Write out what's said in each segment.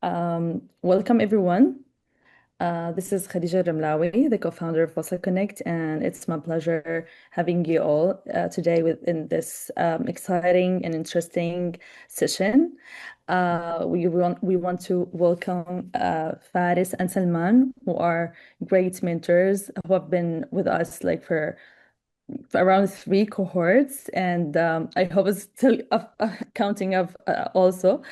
Welcome everyone. This is Khadija Ramlawi, the co-founder of Wasla Connect, and it's my pleasure having you all today within this exciting and interesting session. We want to welcome Faris and Salman, who are great mentors who have been with us like for around three cohorts, and I hope it's still counting up also.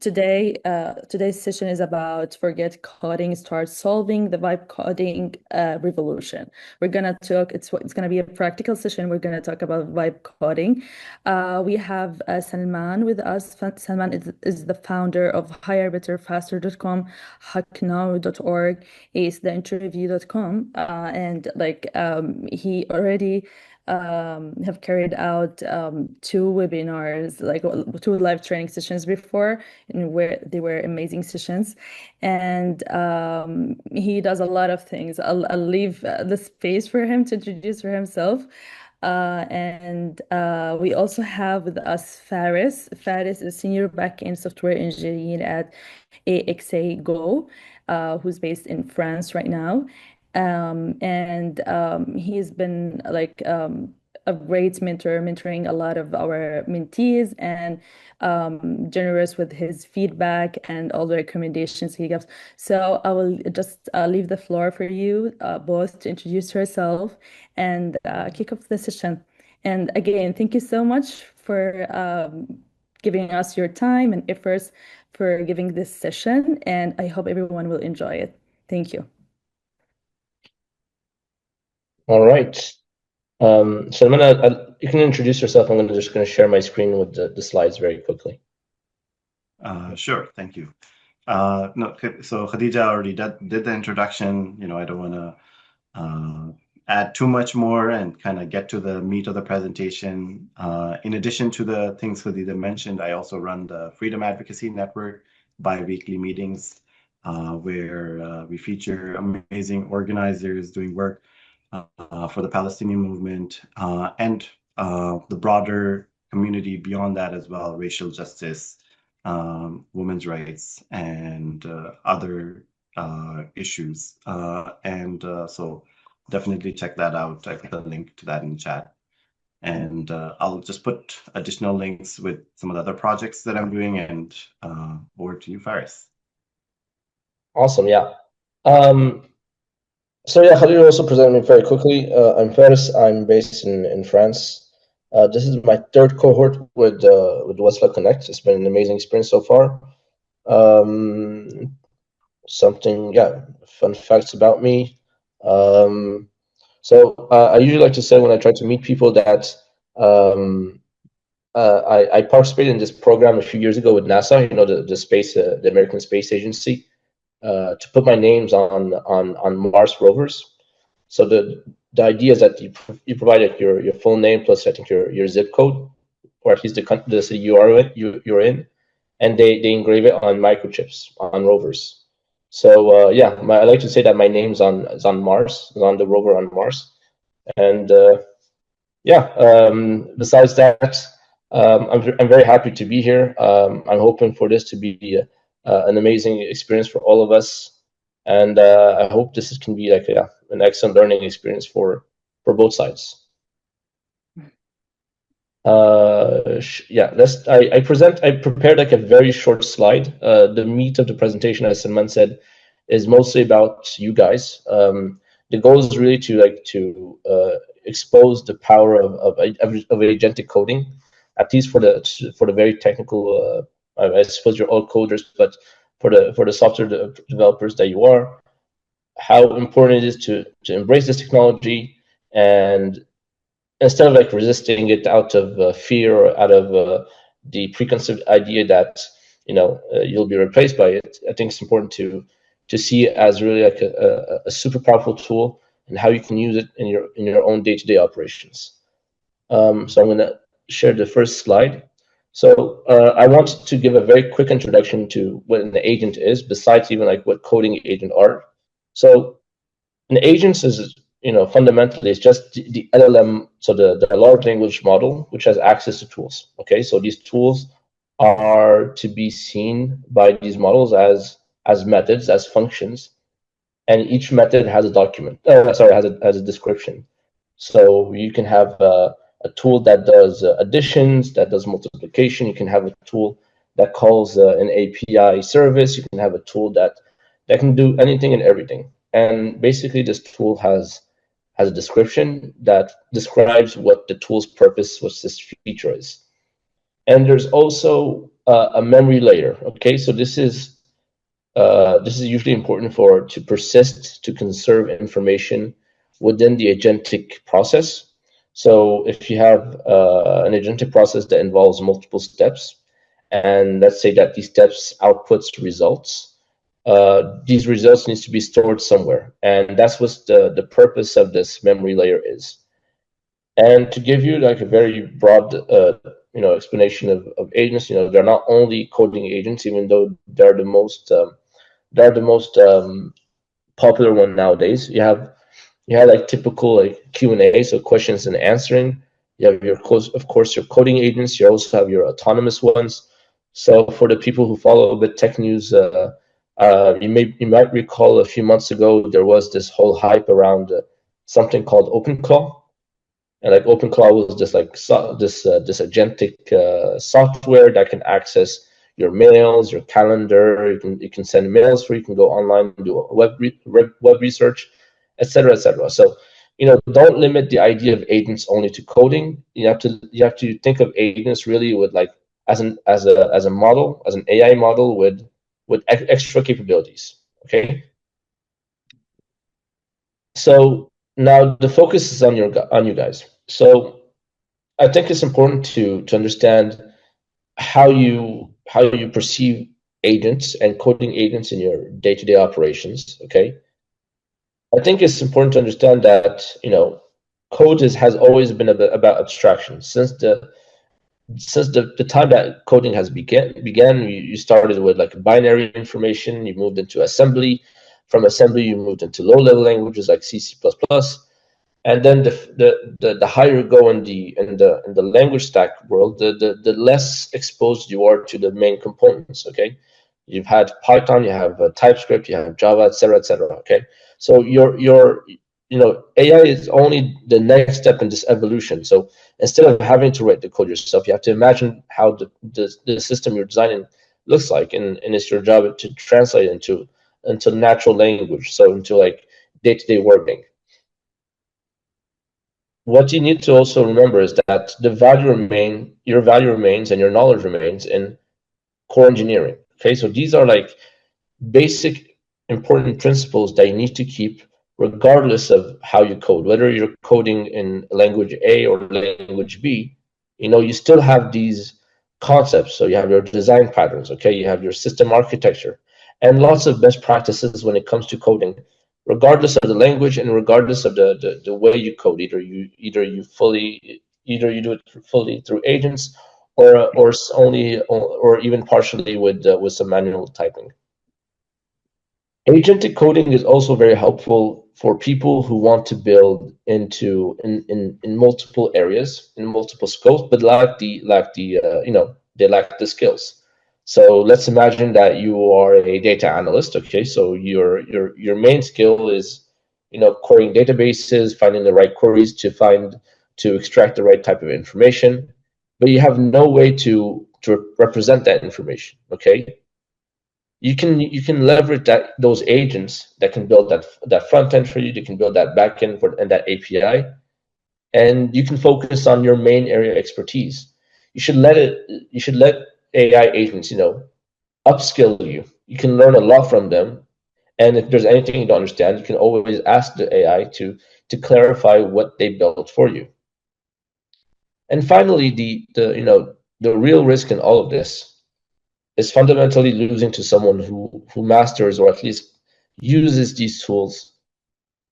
Today's session is about forget coding, start solving the vibe coding revolution. We're gonna talk. It's gonna be a practical session. We're gonna talk about vibe coding. We have Salman with us. Salman is the founder of hirebetterfaster.com, hacknow.org, is the interview.com, and he already have carried out two webinars, like two live training sessions before, and where they were amazing sessions. And he does a lot of things. I'll leave the space for him to introduce for himself. And we also have with us Faris. Faris is senior backend software engineer at AXA Go, who's based in France right now. And he's been a great mentor, mentoring a lot of our mentees, and generous with his feedback and all the recommendations he gives. So I will just leave the floor for you both to introduce yourself and kick off the session. And again, thank you so much for giving us your time and efforts for giving this session, and I hope everyone will enjoy it. Thank you. All right. So you can introduce yourself. I'm just going to share my screen with the slides very quickly. Sure. Thank you. No, so Khadija already did the introduction. I don't want to add too much more and kind of get to the meat of the presentation. In addition to the things Khadija mentioned, I also run the Freedom Advocacy Network bi-weekly meetings where we feature amazing organizers doing work for the Palestinian movement and the broader community beyond that as well, racial justice, women's rights, and other issues. So definitely check that out. I put a link to that in the chat. And I'll just put additional links with some of the other projects that I'm doing, and over to you, Faris. Awesome, yeah. So yeah, Khalil also presented me very quickly. I'm Faris. I'm based in France. This is my third cohort with Wasla Connect. It's been an amazing experience so far. Fun facts about me. I usually like to say when I try to meet people that I participated in this program a few years ago with NASA. The American Space Agency. To put my names on Mars rovers. So the idea is that you provide your full name plus I think your zip code, or at least the city you're in, and they engrave it on microchips on rovers. So I like to say that my name's on Mars, on the rover on Mars, and besides that, I'm very happy to be here. I'm hoping for this to be an amazing experience for all of us, and I hope this can be like an excellent learning experience for both sides. I prepared like a very short slide. The meat of the presentation, as Salman said, is mostly about you guys. The goal is really to expose the power of agentic coding, at least for the very technical. I suppose you're all coders, but for the software developers that you are, how important it is to embrace this technology, and instead of resisting it out of fear or out of the preconceived idea that you'll be replaced by it, I think it's important to see it as really like a super powerful tool and how you can use it in your own day-to-day operations. So I'm going to share the first slide. So I want to give a very quick introduction to what an agent is, besides even what coding agent are. So an agent is, fundamentally, it's just the LLM, so the large language model, which has access to tools. Okay, so these tools are to be seen by these models as methods, as functions, and each method has a document. Has a description. So you can have a tool that does additions, that does multiplication. You can have a tool that calls an API service. You can have a tool that can do anything and everything. And basically, this tool has a description that describes what the tool's purpose, what this feature is. And there's also a memory layer. Okay, so this is usually important to persist, to conserve information within the agentic process. So if you have an agentic process that involves multiple steps, and let's say that these steps outputs results, these results needs to be stored somewhere, and that's what the purpose of this memory layer is. And to give you like a very broad explanation of agents, they're not only coding agents, even though they're the most popular one nowadays. You have like typical like Q&A, so questions and answering. You have of course your coding agents. You also have your autonomous ones. So for the people who follow a bit tech news, you might recall a few months ago there was this whole hype around something called OpenClaw. And like OpenClaw was just like this agentic software that can access your mails, your calendar. You can send mails for. You can go online and do web research, etc., etc. So don't limit the idea of agents only to coding. You have to think of agents really with like as a model, as an AI model with extra capabilities. Okay. So now the focus is on you guys. So I think it's important to understand how you perceive agents and coding agents in your day-to-day operations. Okay. I think it's important to understand that code has always been about abstraction since the time that coding has began. You started with like binary information. You moved into assembly. From assembly, you moved into low-level languages like C++. And then the higher you go in the language stack world, the less exposed you are to the main components. Okay, you've had Python, you have TypeScript, you have Java, etc., etc. Okay, so your AI is only the next step in this evolution. So instead of having to write the code yourself, you have to imagine how the system you're designing looks like, and it's your job to translate into natural language, so into like day-to-day working. What you need to also remember is that your value remains and your knowledge remains in core engineering. Okay, so these are like basic important principles that you need to keep regardless of how you code. Whether you're coding in language A or language B, you still have these concepts. So you have your design patterns, okay, you have your system architecture, and lots of best practices when it comes to coding, regardless of the language and regardless of the way you code. Either you do it fully through agents, or only or even partially with some manual typing. Agentic coding is also very helpful for people who want to build in multiple areas, in multiple scopes, but they lack the skills. So let's imagine that you are a data analyst. Okay, so your main skill is querying databases, finding the right queries to extract the right type of information, but you have no way to represent that information. Okay, you can leverage those agents that can build that front end for you. They can build that back end and that API, and you can focus on your main area of expertise. You should let AI agents upskill you. You can learn a lot from them, and if there's anything you don't understand, you can always ask the AI to clarify what they built for you. And finally, the real risk in all of this is fundamentally losing to someone who masters or at least uses these tools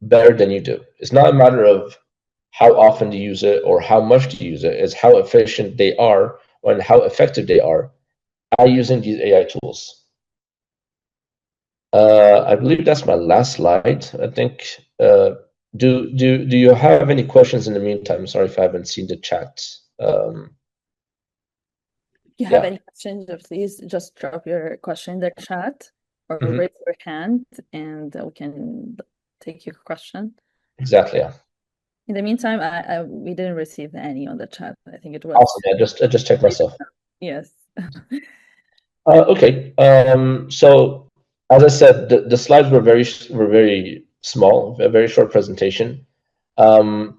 better than you do. It's not a matter of how often to use it or how much to use it. It's how efficient they are and how effective they are at using these AI tools. I believe that's my last slide. I think. Do you have any questions in the meantime? Sorry if I haven't seen the chat. you have any questions, please just drop your question in the chat or raise your hand, and we can take your question. Exactly. Yeah. In the meantime, we didn't receive any on the chat. I think it was awesome. I just checked myself. Yes. Okay. So as I said, the slides were very small, a very short presentation. I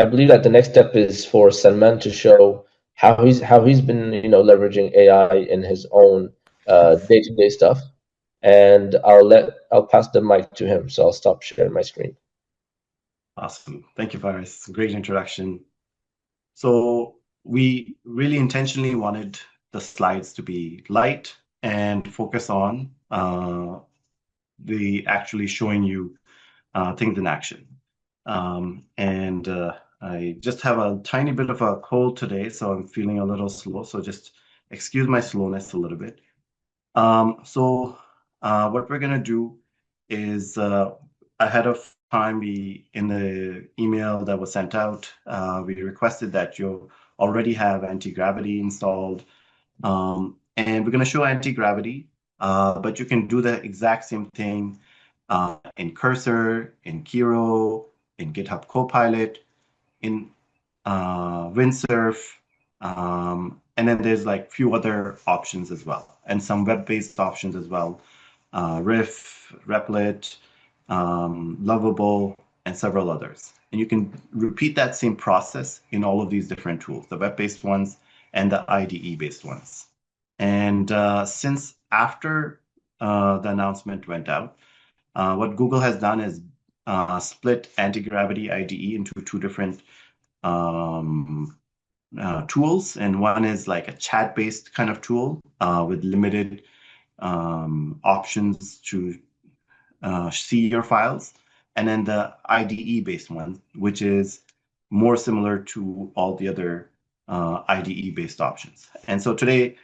believe that the next step is for Salman to show how he's been leveraging AI in his own day-to-day stuff, and I'll pass the mic to him. So I'll stop sharing my screen. Awesome. Thank you, Faris. Great introduction. So we really intentionally wanted the slides to be light and focus on the actually showing you things in action. I just have a tiny bit of a cold today, so I'm feeling a little slow. So just excuse my slowness a little bit. What we're gonna do is ahead of time, in the email that was sent out, we requested that you already have anti-gravity installed, and we're gonna show anti-gravity, but you can do the exact same thing in Cursor, in Kiro, in GitHub Copilot, in Windsurf, and then there's like few other options as well, and some web-based options as well, Riff, Replit, Lovable, and several others. And you can repeat that same process in all of these different tools, the web-based ones and the IDE-based ones. And since after the announcement went out, what Google has done is split anti-gravity IDE into two different tools, and one is like a chat-based kind of tool with limited options to see your files, and then the IDE-based one, which is more similar to all the other IDE-based options. And so today,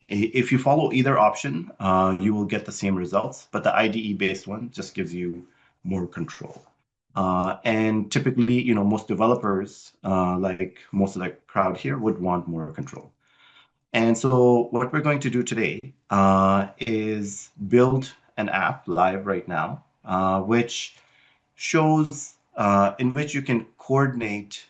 if you follow either option, you will get the same results, but the IDE-based one just gives you more control. And typically, most developers, like most of the crowd here, would want more control. And so what we're going to do today is build an app live right now, which shows in which you can coordinate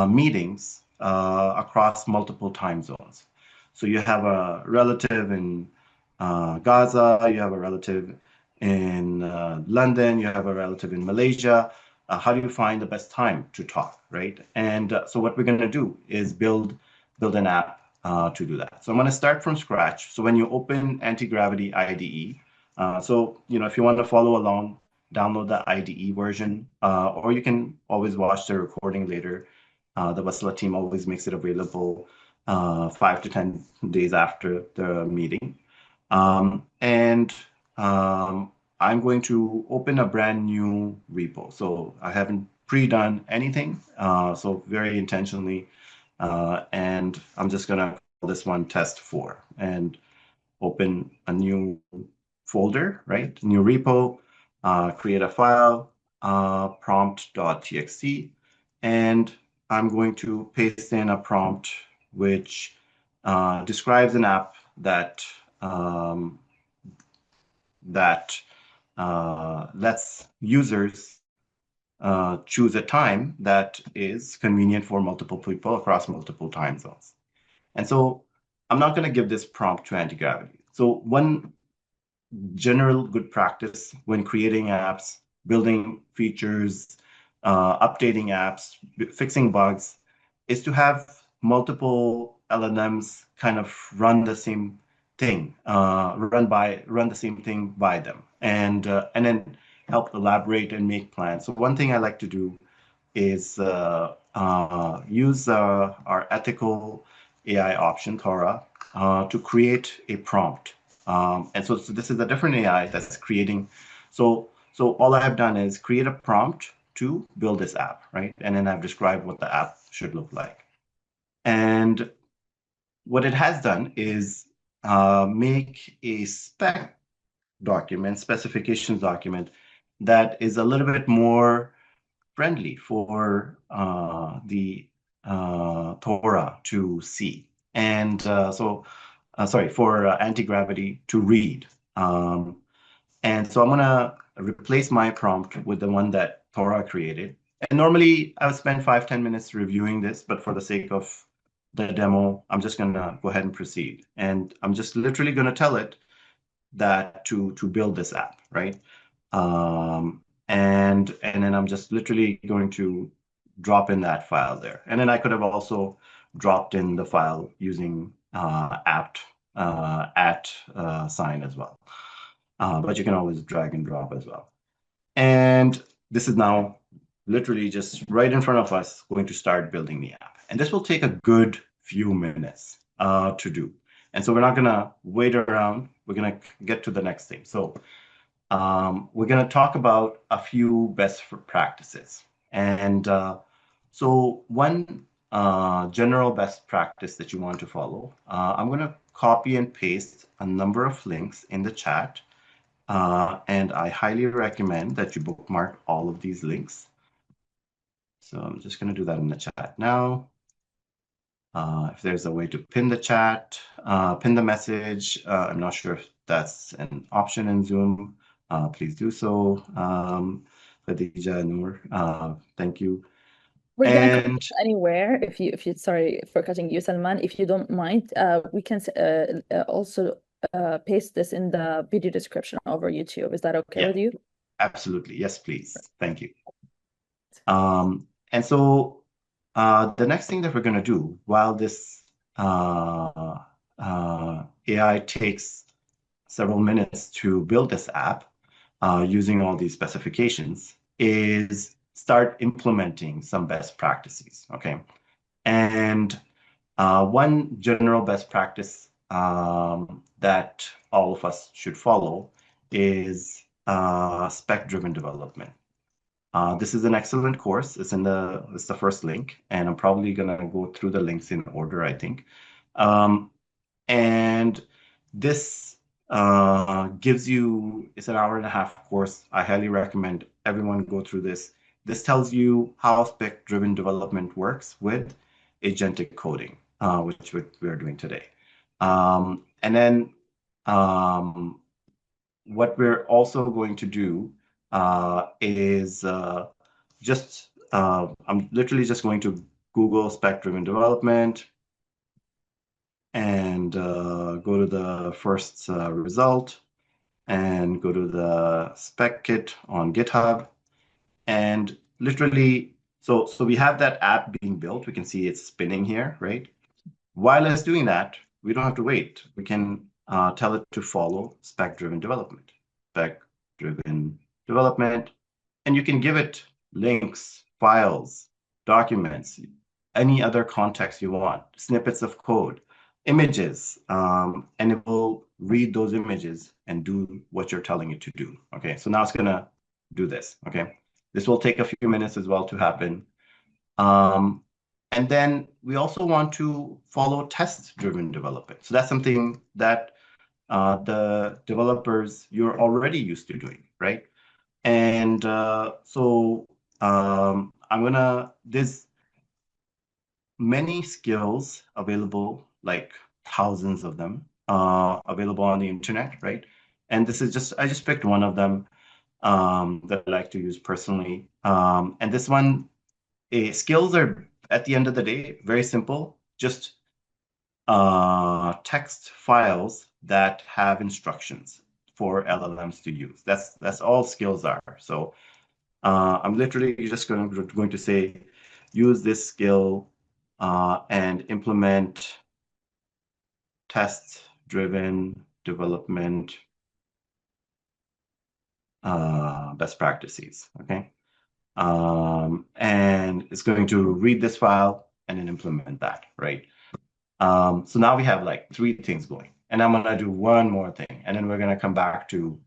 meetings across multiple time zones. So you have a relative in Gaza, you have a relative in London, you have a relative in Malaysia. How do you find the best time to talk, right? And so what we're going to do is build an app to do that. So I'm going to start from scratch. So when you open Anti-Gravity IDE, if you want to follow along, download the IDE version, or you can always watch the recording later. The Wasla team always makes it available 5 to 10 days after the meeting. I'm going to open a brand new repo. So I haven't pre-done anything, so very intentionally. And I'm just going to call this one test 4 and open a new folder, right? New repo, create a file, prompt.txt, and I'm going to paste in a prompt which describes an app that lets users choose a time that is convenient for multiple people across multiple time zones. And so I'm not going to give this prompt to anti-gravity. So one general good practice when creating apps, building features, updating apps, fixing bugs, is to have multiple LLMs kind of run the same thing, run the same thing by them, and then help elaborate and make plans. So one thing I like to do is use our ethical AI option, Thora, to create a prompt. And so this is a different AI that's creating. So all I have done is create a prompt to build this app, right? And then I've described what the app should look like. And what it has done is make a specifications document that is a little bit more friendly for the Torah to see, and for anti-gravity to read. And so I'm gonna replace my prompt with the one that Torah created. And normally I would spend 5-10 minutes reviewing this, but for the sake of the demo, I'm just gonna go ahead and proceed. And I'm just literally gonna tell it that to build this app, right? And then I'm just literally going to drop in that file there. And then I could have also dropped in the file using at sign as well. But you can always drag and drop as well. And this is now literally just right in front of us going to start building the app. And this will take a good few minutes to do. And so we're not going to wait around. We're going to get to the next thing. So we're going to talk about a few best practices. And so one general best practice that you want to follow, I'm going to copy and paste a number of links in the chat. And I highly recommend that you bookmark all of these links. So I'm just going to do that in the chat now. If there's a way to pin the chat, pin the message, I'm not sure if that's an option in Zoom. Please do so. Khadija, Noor, thank you. We're gonna go anywhere. If you sorry for cutting you, Salman. If you don't mind, we can also paste this in the video description over YouTube. Is that okay with you? Absolutely. Yes, please. Thank you. And so the next thing that we're going to do while this AI takes several minutes to build this app using all these specifications is start implementing some best practices, okay? And one general best practice that all of us should follow is spec-driven development. This is an excellent course. It's the first link, and I'm probably gonna go through the links in order, I think. And this gives you, it's an hour-and-a-half course. I highly recommend everyone go through this. This tells you how spec-driven development works with agentic coding, which we are doing today. And then what we're also going to do is I'm literally just going to Google spec-driven development and go to the first result and go to the spec kit on GitHub. And literally, so we have that app being built. We can see it's spinning here, right? While it's doing that, we don't have to wait. We can tell it to follow spec-driven development. Spec-driven development. And you can give it links, files, documents, any other context you want, snippets of code, images, and it will read those images and do what you're telling it to do. Okay, so now it's gonna do this, okay? This will take a few minutes as well to happen. And then we also want to follow test-driven development. So that's something that the developers, you're already used to doing, right? And there's many skills available, like thousands of them available on the internet, right? And this is I just picked one of them that I like to use personally. And this one, skills are, at the end of the day, very simple, just text files that have instructions for LLMs to use. That's all skills are. So I'm literally just going to say, use this skill and implement test-driven development best practices, okay? And it's going to read this file and then implement that, right? So now we have like 3 things going, and I'm gonna do one more thing, and then we're gonna come back to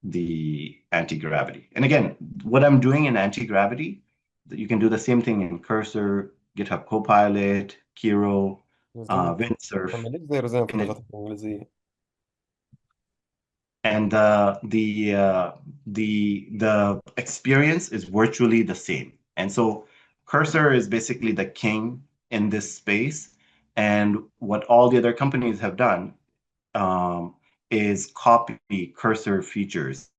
the anti-gravity. And again, what I'm doing in anti-gravity, you can do the same thing in Cursor, GitHub Copilot, Kiro, Windsurf. and the experience is virtually the same. And so Cursor is basically the king in this space. And what all the other companies have done is copy Cursor features,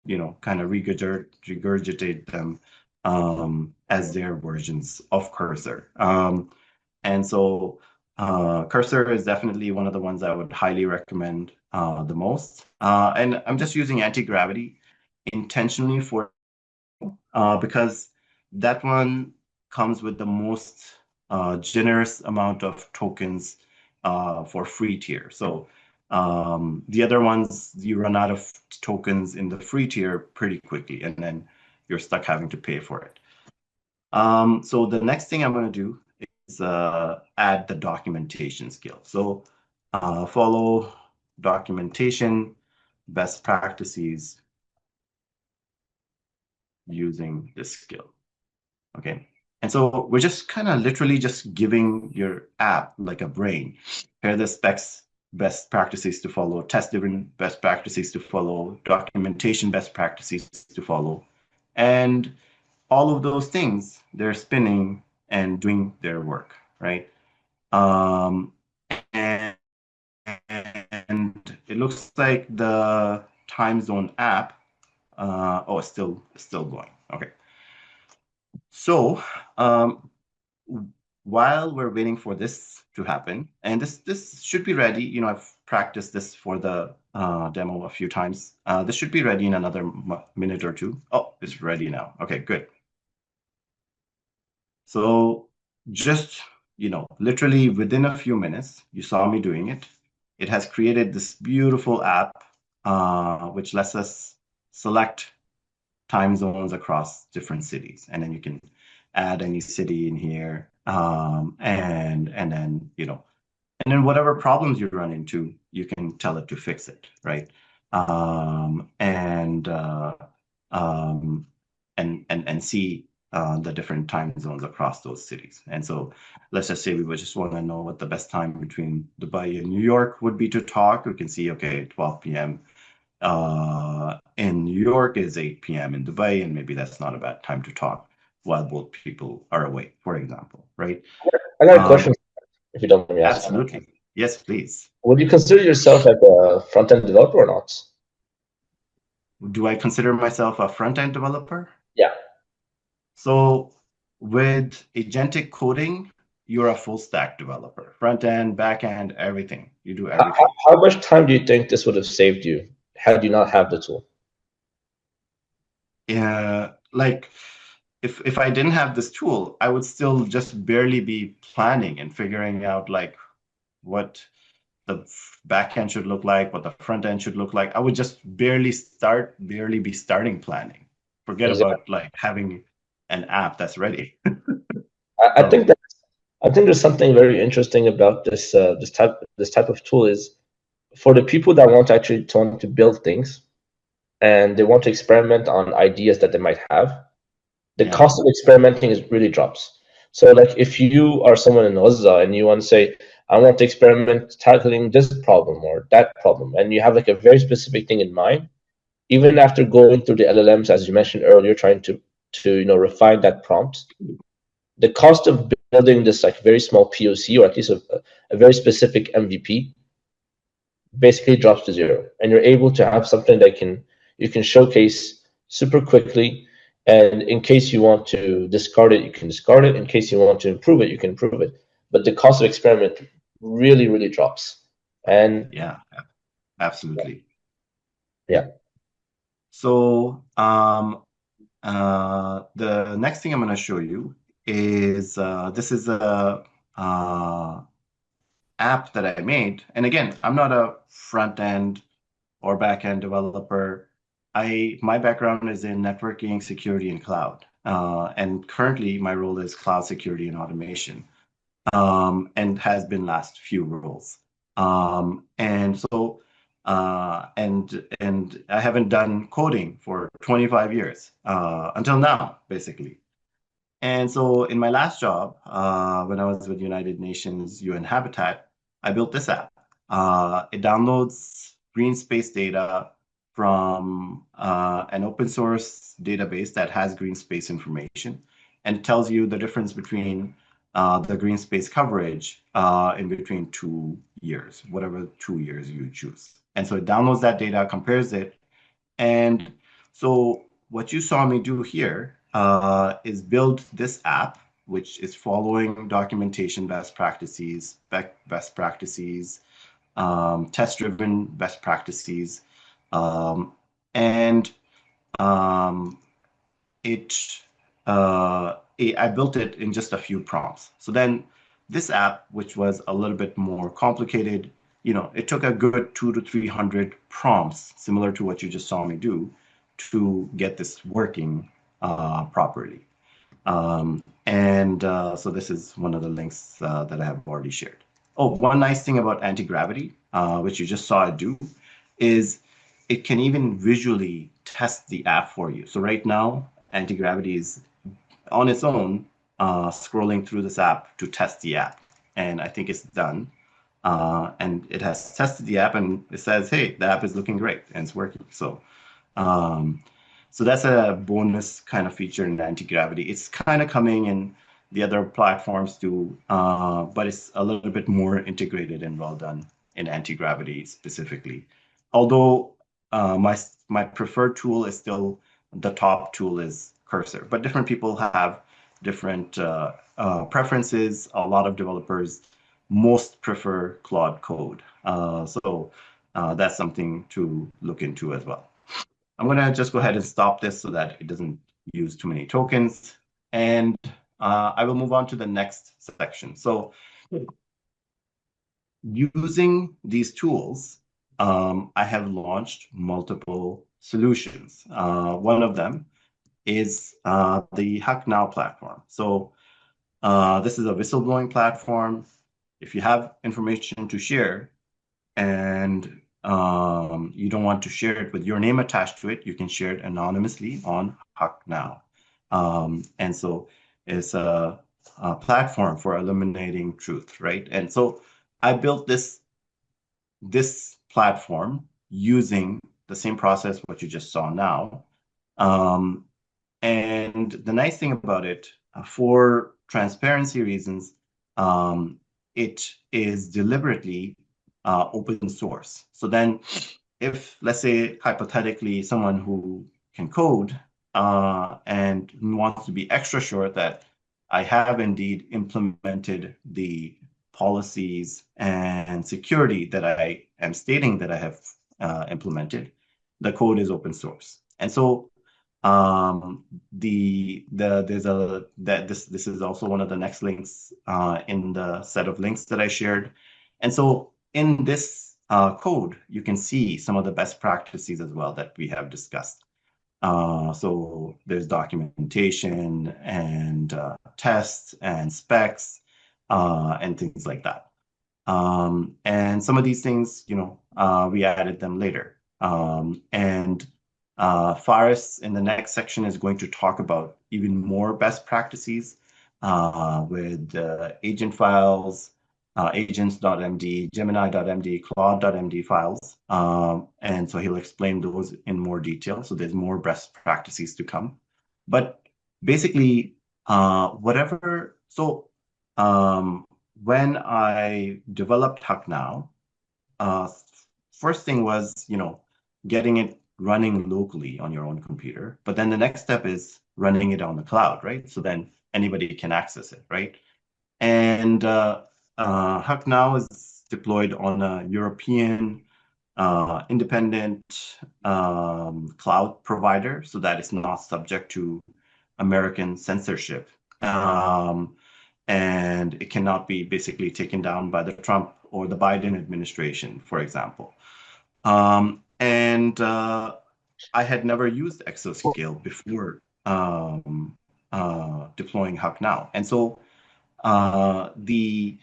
kind of regurgitate them as their versions of Cursor. And so Cursor is definitely one of the ones I would highly recommend the most. And I'm just using anti-gravity intentionally because that one comes with the most generous amount of tokens for free tier. So the other ones, you run out of tokens in the free tier pretty quickly, and then you're stuck having to pay for it. So the next thing I'm going to do is add the documentation skill. So follow documentation, best practices using this skill. Okay. And so we're just kind of literally just giving your app like a brain. Here are the specs, best practices to follow, test-driven best practices to follow, documentation best practices to follow. And all of those things, they're spinning and doing their work, right? And it looks like the time zone app, it's still going. Okay. So while we're waiting for this to happen, and this should be ready, I've practiced this for the demo a few times. This should be ready in another minute or two. Oh, it's ready now. Okay, good. So just, literally within a few minutes, you saw me doing it. It has created this beautiful app, which lets us select time zones across different cities. And then you can add any city in here. And then whatever problems you run into, you can tell it to fix it, right? And see the different time zones across those cities. And so let's just say we would just want to know what the best time between Dubai and New York would be to talk. We can see, okay, 12 p.m. In New York is 8 p.m. in Dubai, and maybe that's not a bad time to talk while both people are awake, for example, right? I got a question, if you don't mind me asking. Absolutely. Yes, please. Would you consider yourself like a front-end developer or not? Do I consider myself a front-end developer? Yeah. So with agentic coding, you're a full stack developer, front end, back end, everything. You do everything. How much time do you think this would have saved you had you not have the tool? Yeah, like if I didn't have this tool, I would still just barely be planning and figuring out like what the back end should look like, what the front end should look like. I would just barely be starting planning. Forget about like having an app that's ready. I think there's something very interesting about this type of tool is for the people that want to build things and they want to experiment on ideas that they might have. The cost of experimenting really drops. So like if you are someone in Wasla and you want to say, I want to experiment tackling this problem or that problem, and you have like a very specific thing in mind, even after going through the LLMs, as you mentioned earlier, trying to refine that prompt, the cost of building this like very small POC or at least a very specific MVP basically drops to zero, and you're able to have something that you can showcase super quickly. And in case you want to discard it, you can discard it. In case you want to improve it, you can improve it. But the cost of experiment really, really drops. And yeah, absolutely. Yeah. So the next thing I'm going to show you is this is a app that I made. And again, I'm not a front end or back end developer. My background is in networking, security, and cloud. And currently, my role is cloud security and automation, and has been last few roles. And I haven't done coding for 25 years until now, basically. And so in my last job, when I was with United Nations UN Habitat, I built this app. It downloads green space data from an open source database that has green space information, and it tells you the difference between the green space coverage in between 2 years, whatever 2 years you choose. And so it downloads that data, compares it. And so what you saw me do here is build this app, which is following documentation best practices, best practices, test-driven best practices, and I built it in just a few prompts. So then this app, which was a little bit more complicated, it took a good 200 to 300 prompts, similar to what you just saw me do, to get this working properly. So this is one of the links that I have already shared. Oh, one nice thing about anti-gravity, which you just saw it do, is it can even visually test the app for you. So right now, anti-gravity is on its own scrolling through this app to test the app. And I think it's done. And it has tested the app and it says, hey, the app is looking great and it's working. So that's a bonus kind of feature in anti-gravity. It's kind of coming in the other platforms too, but it's a little bit more integrated and well done in anti-gravity specifically. Although my preferred tool is still, the top tool is Cursor, but different people have different preferences. A lot of developers most prefer Claude Code. So that's something to look into as well. I'm going to just go ahead and stop this so that it doesn't use too many tokens. And I will move on to the next section. So using these tools, I have launched multiple solutions. One of them is the Huck Now platform. So this is a whistleblowing platform. If you have information to share and you don't want to share it with your name attached to it, you can share it anonymously on Huck Now. And so it's a platform for eliminating truth, right? And so I built this platform using the same process what you just saw now. And the nice thing about it, for transparency reasons, it is deliberately open source. So then if, let's say, hypothetically, someone who can code and wants to be extra sure that I have indeed implemented the policies and security that I am stating that I have implemented, the code is open source. And so this is also one of the next links in the set of links that I shared. And so in this code, you can see some of the best practices as well that we have discussed. So there's documentation and tests and specs and things like that. And some of these things, we added them later. Faris in the next section is going to talk about even more best practices with agent files, agents.md, gemini.md, claude.md files. And so he'll explain those in more detail. So there's more best practices to come. But basically, when I developed Huck Now, first thing was, getting it running locally on your own computer. But then the next step is running it on the cloud, right? So then anybody can access it, right? And Huck Now is deployed on a European independent cloud provider, so that it's not subject to American censorship. And it cannot be basically taken down by the Trump or the Biden administration, for example. I had never used Exascale before deploying Huck Now. And so the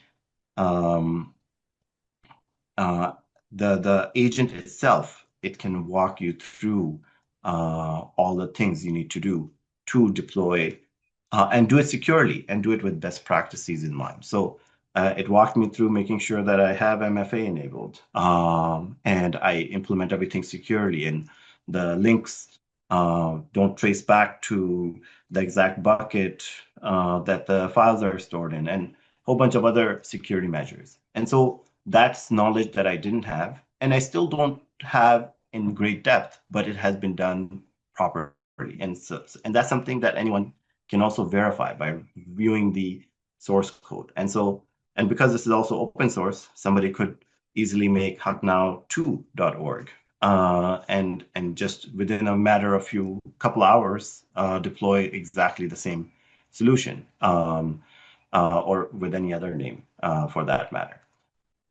agent itself, it can walk you through all the things you need to do to deploy and do it securely and do it with best practices in mind. So it walked me through making sure that I have MFA enabled, and I implement everything securely, and the links don't trace back to the exact bucket that the files are stored in, and a whole bunch of other security measures. And so that's knowledge that I didn't have, and I still don't have in great depth, but it has been done properly. And that's something that anyone can also verify by viewing the source code. And because this is also open source, somebody could easily make hacknow2.org and just within a matter of couple hours deploy exactly the same solution or with any other name for that matter.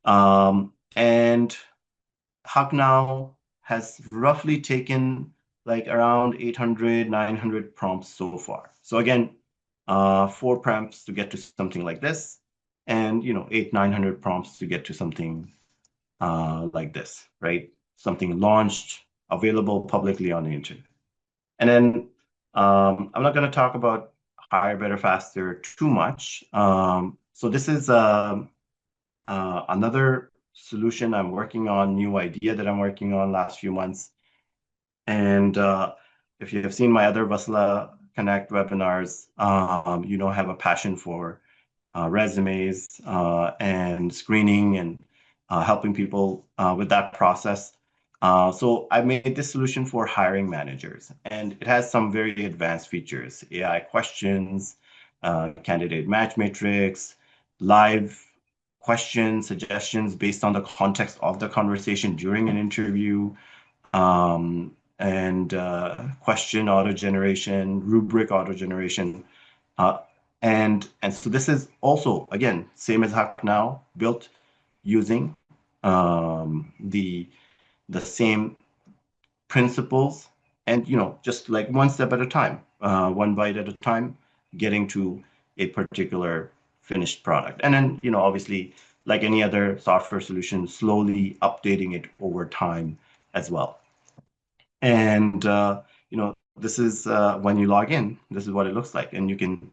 And Hacknow has roughly taken like around 800, 900 prompts so far. So again, 4 prompts to get to something like this, and 800, 900 prompts to get to something like this, right? Something launched, available publicly on the internet. And then I'm not going to talk about higher, better, faster too much. So this is another solution I'm working on, new idea that I'm working on last few months. And if you have seen my other Wasla Connect webinars, I have a passion for resumes and screening and helping people with that process. So I made this solution for hiring managers, and it has some very advanced features: AI questions, candidate match matrix, live questions, suggestions based on the context of the conversation during an interview, and question auto generation, rubric auto generation. And so this is also, again, same as Hacknow, built using the same principles, and just like one step at a time, one bite at a time, getting to a particular finished product. And then obviously, like any other software solution, slowly updating it over time as well. And this is when you log in, this is what it looks like, and you can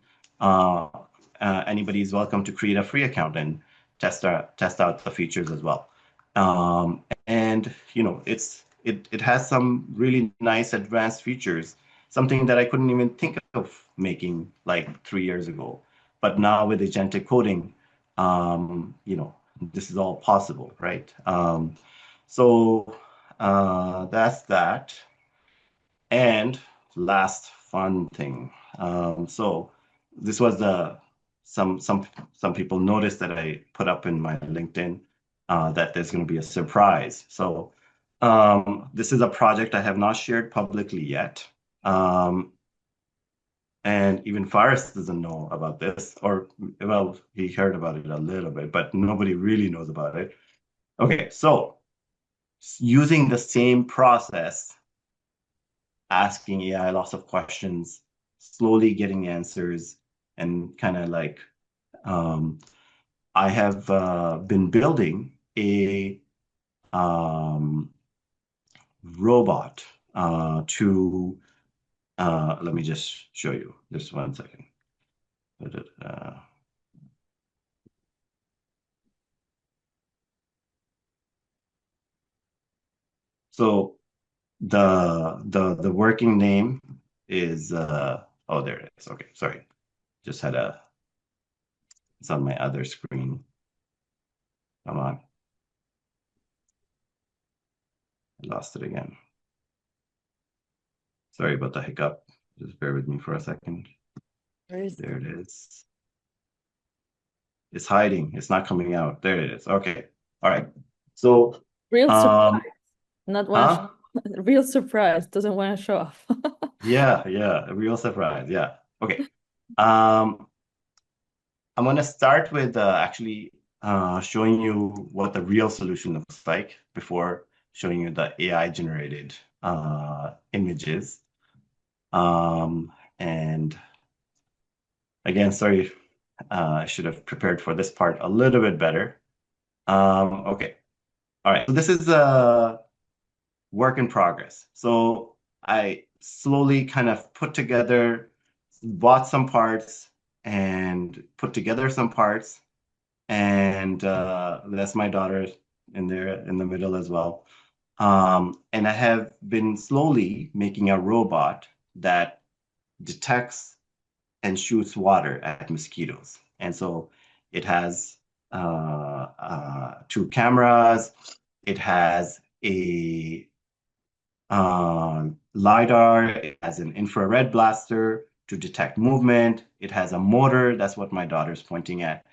anybody's welcome to create a free account and test out the features as well. And it has some really nice advanced features, something that I couldn't even think of making like 3 years ago. But now with agentic coding, this is all possible, right? So that's that. And last fun thing. So this was some people noticed that I put up in my LinkedIn that there's going to be a surprise. So this is a project I have not shared publicly yet. And even Faris doesn't know about this, or well, he heard about it a little bit, but nobody really knows about it. Okay, so using the same process, asking AI lots of questions, slowly getting answers, and kind of like I have been building a robot to let me just show you. Just one second. So the working name is oh, there it is. Okay, sorry. Just had it's on my other screen. Come on. I lost it again. Sorry about the hiccup. Just bear with me for a second. There it is. It's hiding. It's not coming out. There it is. Okay. All right. So Real surprise. Not huh? Real surprise. Doesn't want to show off. Yeah, a real surprise. Yeah. Okay. I'm gonna start with actually showing you what the real solution looks like before showing you the AI generated images. And again, sorry, I should have prepared for this part a little bit better. Okay. All right. So this is a work in progress. So I slowly kind of bought some parts and put together some parts. and that's my daughter in there in the middle as well. And I have been slowly making a robot that detects and shoots water at mosquitoes. And so it has two cameras. It has a LiDAR. It has an infrared blaster to detect movement. It has a motor. That's what my daughter's pointing at,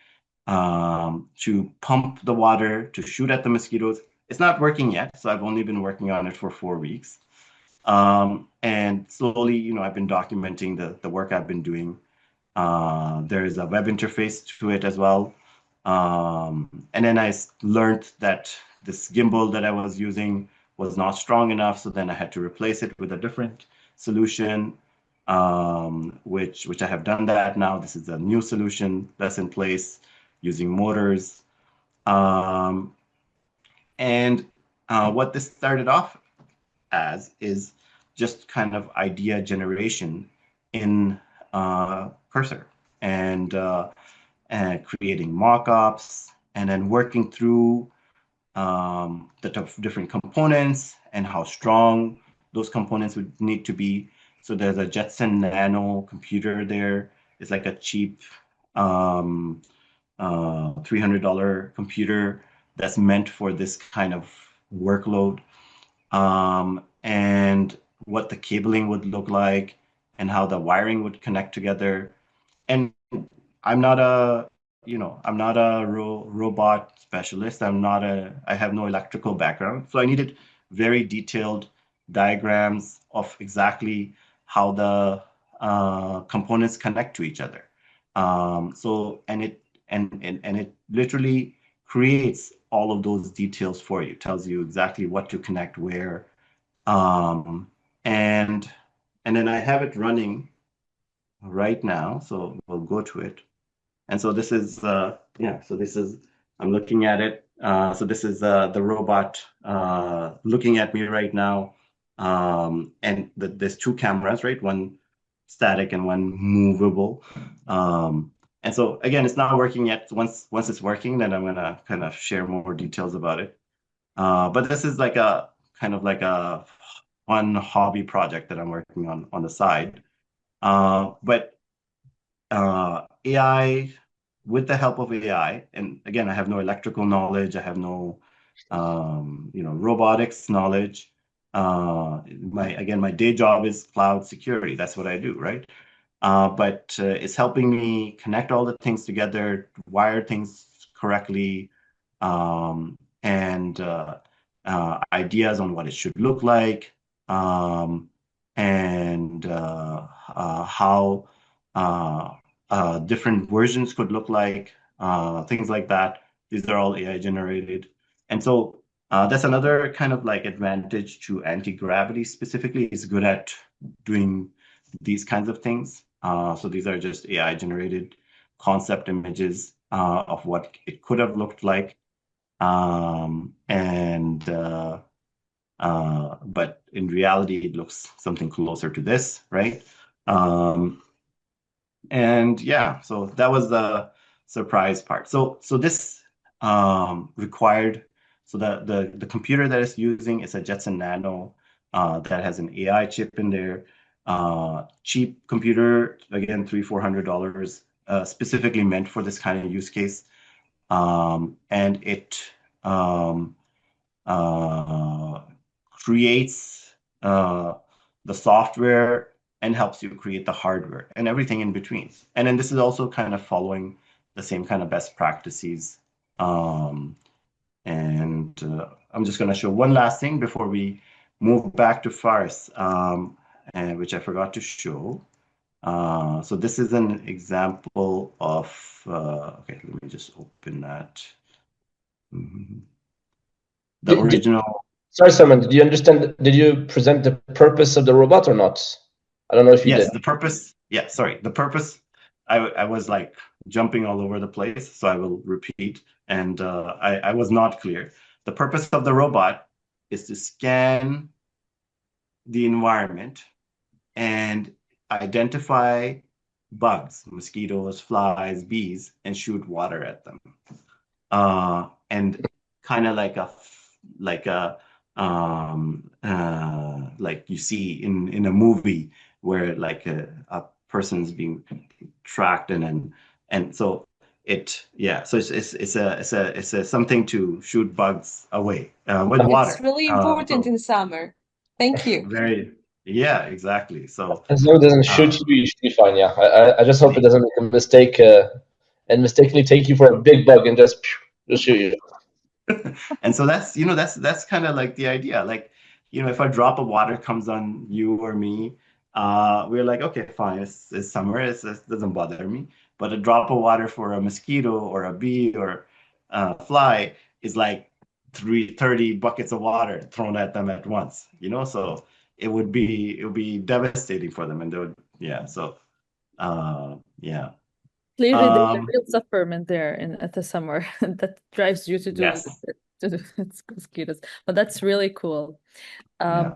to pump the water to shoot at the mosquitoes. It's not working yet, so I've only been working on it for 4 weeks. And slowly, I've been documenting the work I've been doing. There's a web interface to it as well. And then I learned that this gimbal that I was using was not strong enough, so then I had to replace it with a different solution, which I have done that now. This is a new solution that's in place using motors. And what this started off as is just kind of idea generation in Cursor and creating mock-ups and then working through the different components and how strong those components would need to be. So there's a Jetson Nano computer there. It's like a cheap $300 computer that's meant for this kind of workload. And what the cabling would look like and how the wiring would connect together. And I'm not a robot specialist. I have no electrical background. So I needed very detailed diagrams of exactly how the components connect to each other. And it literally creates all of those details for you, tells you exactly what to connect where. And then I have it running right now. So we'll go to it. And so this is, I'm looking at it. So this is the robot looking at me right now. And there's two cameras, right? One static and one movable. And so again, it's not working yet. Once it's working, then I'm gonna kind of share more details about it. But this is like a kind of like a fun hobby project that I'm working on the side. But AI, with the help of AI, and again, I have no electrical knowledge, I have no robotics knowledge. My day job is cloud security. That's what I do, right? But it's helping me connect all the things together, wire things correctly, and ideas on what it should look like, and how different versions could look like, things like that. These are all AI generated. And so that's another kind of like advantage to anti-gravity specifically. Is good at doing these kinds of things. So these are just AI generated concept images of what it could have looked like. But in reality, it looks something closer to this, right? And yeah, so that was the surprise part. So this required, so the computer that it's using is a Jetson Nano that has an AI chip in there. Cheap computer, again, $300-400, specifically meant for this kind of use case. And it creates the software and helps you create the hardware and everything in between. And then this is also kind of following the same kind of best practices. I'm just going to show one last thing before we move back to Fars, and which I forgot to show. So this is an example of, okay, let me just open that. The original. Sorry, Salman, did you understand? Did you present the purpose of the robot or not? I don't know if you did. Yes, the purpose. Yeah, sorry. The purpose, I was like jumping all over the place, so I will repeat. And I was not clear. The purpose of the robot is to scan the environment and identify bugs, mosquitoes, flies, bees, and shoot water at them. and kind of like like you see in a movie where like a person's being tracked and so so it's a something to shoot bugs away with It's water. really important in summer. Thank you. Very, yeah, exactly. So As long as it doesn't shoot you, you should be fine. Yeah, I just hope it doesn't make a mistake and mistakenly take you for a big bug and just shoot you. and so that's kind of like the idea. Like, if a drop of water comes on you or me, we're like, okay, fine, it's summer, it doesn't bother me. But a drop of water for a mosquito or a bee or a fly is like 30 buckets of water thrown at them at once, so it would be devastating for them, and they would, yeah. So yeah. Clearly, there's a Um, real sufferment there at the summer that drives you to do yes. mosquitoes. But that's really cool. Yeah.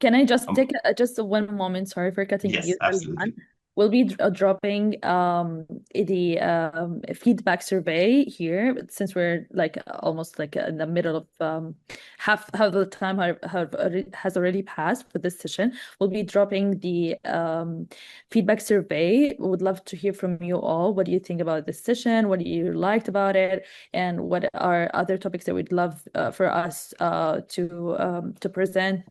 Can I just take just one moment? Sorry for cutting Yes, you, Salman. absolutely. We'll be dropping the feedback survey here since we're like almost like in the middle of half the time has already passed for this session. We'll be dropping the feedback survey. We would love to hear from you all. What do you think about this session? What you liked about it? And what are other topics that we'd love for us to present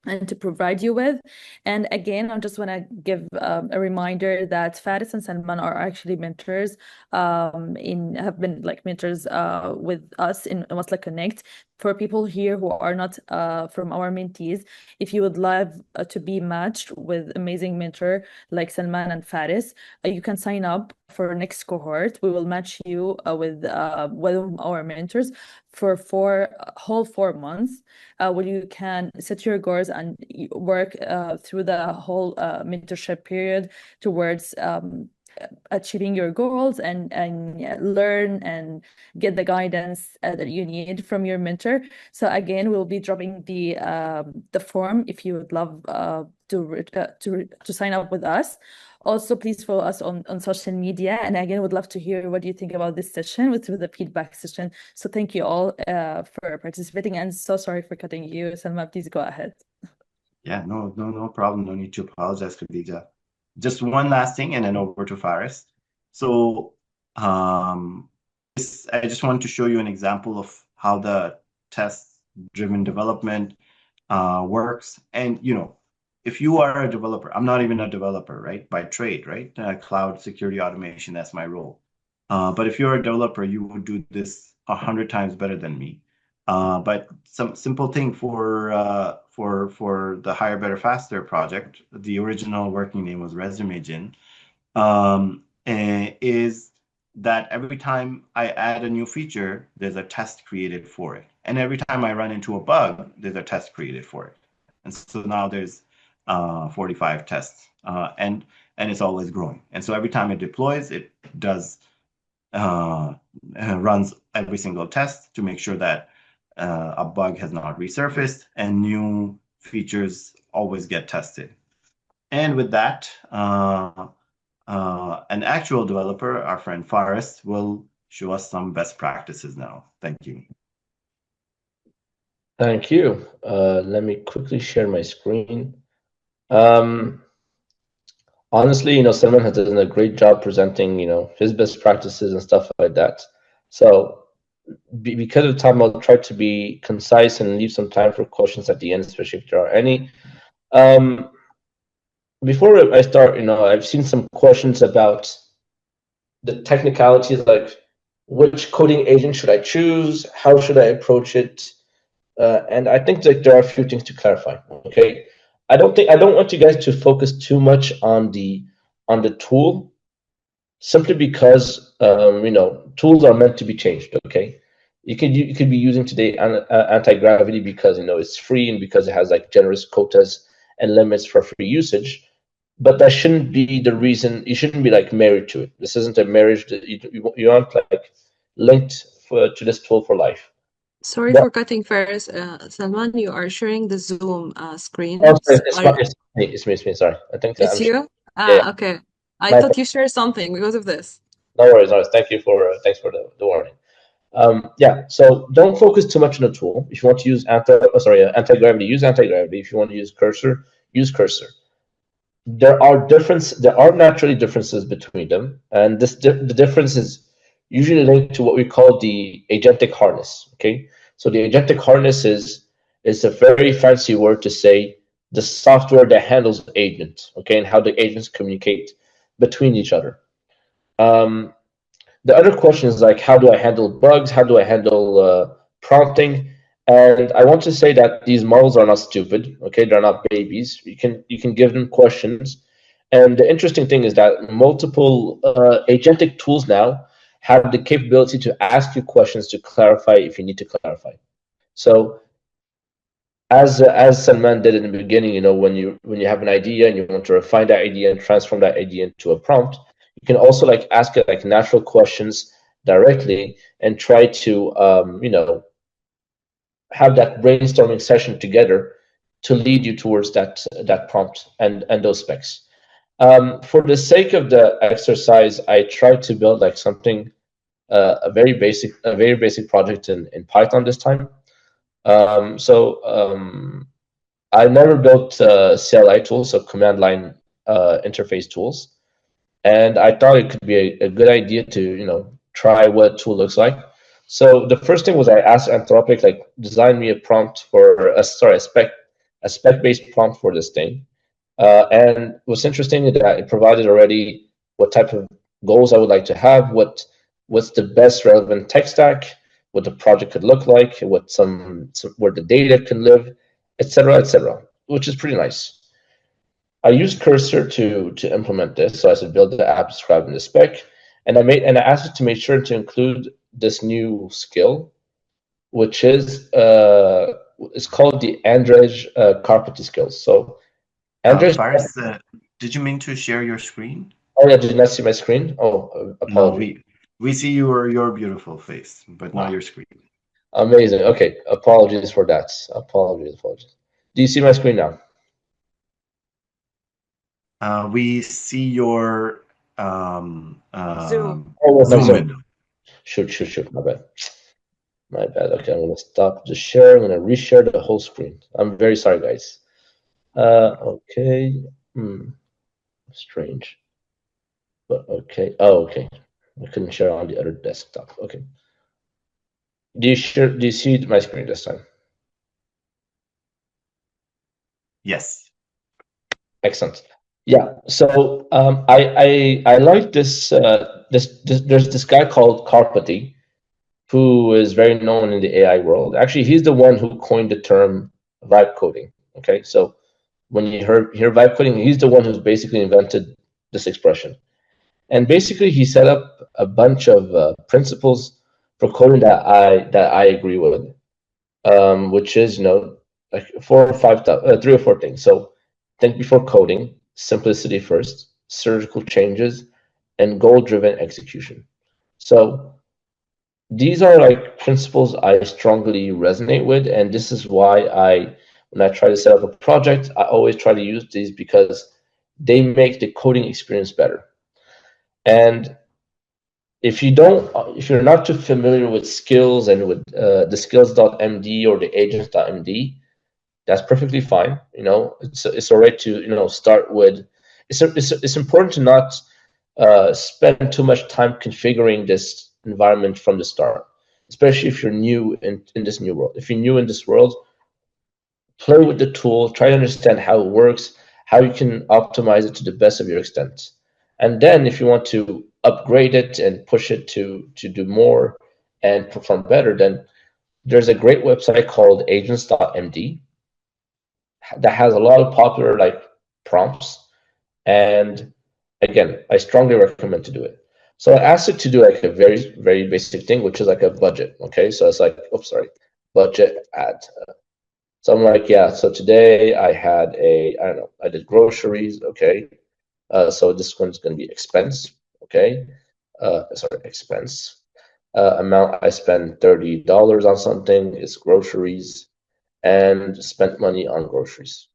and to provide you with. And again, I just want to give a reminder that Faris and Salman are actually mentors, have been like mentors with us in Wasla Connect. For people here who are not from our mentees, if you would love to be matched with amazing mentor like Salman and Faris, you can sign up for next cohort. We will match you with one of our mentors for whole 4 months, where you can set your goals and work through the whole mentorship period towards achieving your goals and learn and get the guidance that you need from your mentor. So again, we'll be dropping the form if you would love to sign up with us. Also, please follow us on social media. And again, would love to hear what you think about this session through the feedback session. So thank you all for participating, and so sorry for cutting you. Salma, please go ahead. Yeah, no problem. No need to apologize, Khadija. Just one last thing, and then over to Faris. So, I just wanted to show you an example of how the test-driven development works. And if you are a developer, I'm not even a developer, right? By trade, right? Cloud security automation, that's my role. But if you're a developer, you would do this 100 times better than me. But some simple thing for the Higher, Better, Faster project, the original working name was ResumeGen, is that every time I add a new feature, there's a test created for it. And every time I run into a bug, there's a test created for it. And so now there's 45 tests, and it's always growing. And so every time it deploys, it does runs every single test to make sure that a bug has not resurfaced, and new features always get tested. And with that, an actual developer, our friend Faris, will show us some best practices now. Thank you. Thank you. Let me quickly share my screen. Honestly, Salman has done a great job presenting, his best practices and stuff like that. So because of time, I'll try to be concise and leave some time for questions at the end, especially if there are any. Before I start, I've seen some questions about the technicalities, like which coding agent should I choose? How should I approach it? And I think that there are a few things to clarify. Okay, I don't want you guys to focus too much on the tool, simply because tools are meant to be changed. Okay, you could be using today anti-gravity because it's free and because it has like generous quotas and limits for free usage. But that shouldn't be the reason. You shouldn't be like married to it. This isn't a marriage that you aren't like linked to this tool for life. Sorry for cutting, Faris. Salman, you are sharing the Zoom screen. Oh, it's me. Sorry, I think It's you? Yeah. Okay. I thought you shared something because of this. No worries. Thanks for the warning. Yeah, so don't focus too much on the tool. If you want to use anti-gravity, use anti-gravity. If you want to use cursor, use cursor. There are naturally differences between them, and the difference is usually linked to what we call the agentic harness. Okay, so the agentic harness is a very fancy word to say the software that handles agents, okay, and how the agents communicate between each other. The other question is like, how do I handle bugs? How do I handle prompting? And I want to say that these models are not stupid. Okay, they're not babies. You can give them questions. And the interesting thing is that multiple agentic tools now have the capability to ask you questions to clarify if you need to clarify. So as Salman did in the beginning, when you have an idea and you want to refine that idea and transform that idea into a prompt, you can also like ask it like natural questions directly and try to have that brainstorming session together to lead you towards that prompt and those specs. For the sake of the exercise, I tried to build like something a very basic project in Python this time. I never built CLI tools, so command line interface tools, and I thought it could be a good idea to try what a tool looks like. So the first thing was I asked Anthropic like design me a prompt for a spec based prompt for this thing, and what's interesting is that it provided already what type of goals I would like to have, what's the best relevant tech stack, what the project could look like, what where the data can live, etc., which is pretty nice. I used Cursor to implement this, so I said build the app described in the spec, and I asked it to make sure to include this new skill, which is it's called the Andrej Karpati skill. So Andrej, Faris, did you mean to share your screen? oh yeah, did you not see my screen? Oh, apologies. No, we see your beautiful face, but not your screen. Amazing. Okay, apologies for that. Apologies. Do you see my screen now? We see your Zoom. Zoom window. Shoot. My bad. Okay, I'm gonna stop the share. I'm gonna reshare the whole screen. I'm very sorry, guys. Okay. Strange. But okay. Oh, okay. I couldn't share on the other desktop. Okay. Do you see my screen this time? Yes. Excellent. Yeah. So I like this. There's this guy called Karpati, who is very known in the AI world. Actually, he's the one who coined the term vibe coding. Okay, so when you hear vibe coding, he's the one who's basically invented this expression. And basically, he set up a bunch of principles for coding that I agree with, which is like 3 or 4 things. So think before coding, simplicity first, surgical changes, and goal-driven execution. So these are like principles I strongly resonate with, and this is why when I try to set up a project, I always try to use these because they make the coding experience better. And if you're not too familiar with skills and with the skills.md or the agents.md, that's perfectly fine. It's all right to start with. It's important to not spend too much time configuring this environment from the start, especially if you're new in this new world. If you're new in this world, play with the tool, try to understand how it works, how you can optimize it to the best of your extent. And then if you want to upgrade it and push it to do more and perform better, then there's a great website called agents.md that has a lot of popular like prompts. And again, I strongly recommend to do it. So I asked it to do like a very, very basic thing, which is like a budget. Okay, so it's like, budget add. So I'm like, yeah, so today I had I did groceries. Okay, so this one's going to be expense. Okay, expense. Amount I spend $30 on something is groceries, and spent money on groceries.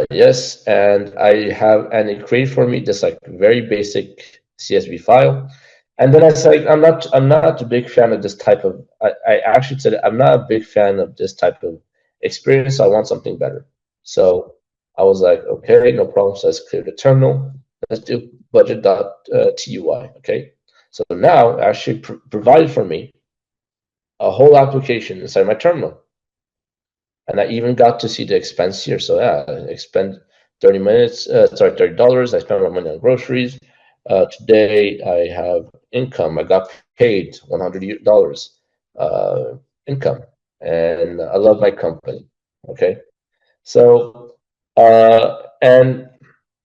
Yes, and it created for me this like very basic CSV file, And then I said, like, I'm not a big fan of this type of. I actually said I'm not a big fan of this type of experience. I want something better. So I was like, okay, no problem. So let's clear the terminal. Let's do budget.tui. Okay. So now actually provided for me a whole application inside my terminal. And I even got to see the expense here. So yeah, I spent 30 minutes, $30. I spent my money on groceries. Today I have income. I got paid $100 income, and I love my company. Okay, so and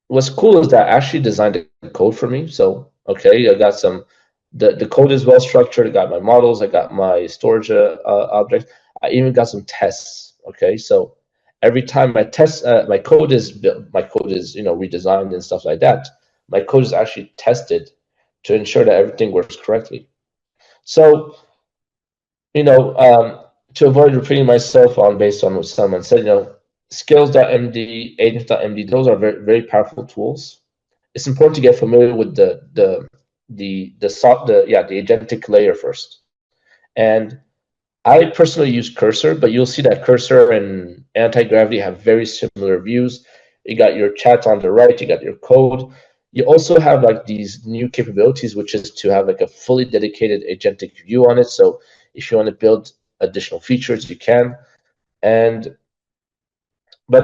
what's cool is that I actually designed the code for me. So okay, I got some. The code is well structured. I got my models. I got my storage objects. I even got some tests. Okay, so every time my test, my code is built, my code is redesigned and stuff like that. My code is actually tested to ensure that everything works correctly. So to avoid repeating myself on based on what someone said, skills.md, agents.md, those are very very powerful tools. It's important to get familiar with the agentic layer first. And I personally use Cursor, but you'll see that Cursor and Anti-Gravity have very similar views. You got your chat on the right, you got your code. You also have like these new capabilities, which is to have like a fully dedicated agentic view on it. So if you want to build additional features, you can. But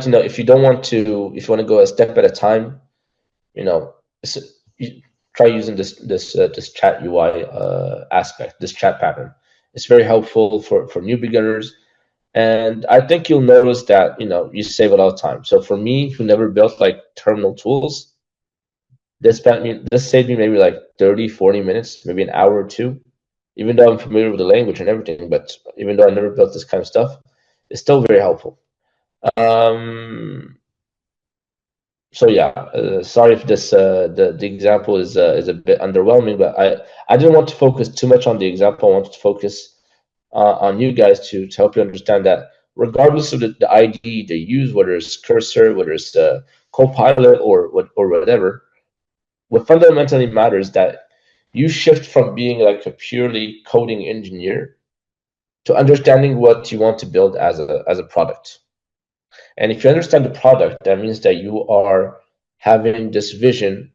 if you don't want to, if you want to go a step at a time, you try using this chat UI aspect, this chat pattern. It's very helpful for new beginners, and I think you'll notice that you save a lot of time. So for me, who never built like terminal tools, this saved me maybe like 30-40 minutes, maybe an hour or two. Even though I'm familiar with the language and everything, but even though I never built this kind of stuff, it's still very helpful. So yeah, sorry if this the example is a bit underwhelming, but I didn't want to focus too much on the example. I wanted to focus on you guys to help you understand that regardless of the IDE they use, whether it's Cursor, whether it's Copilot or whatever, what fundamentally matters is that you shift from being like a purely coding engineer to understanding what you want to build as a product. And if you understand the product, that means that you are having this vision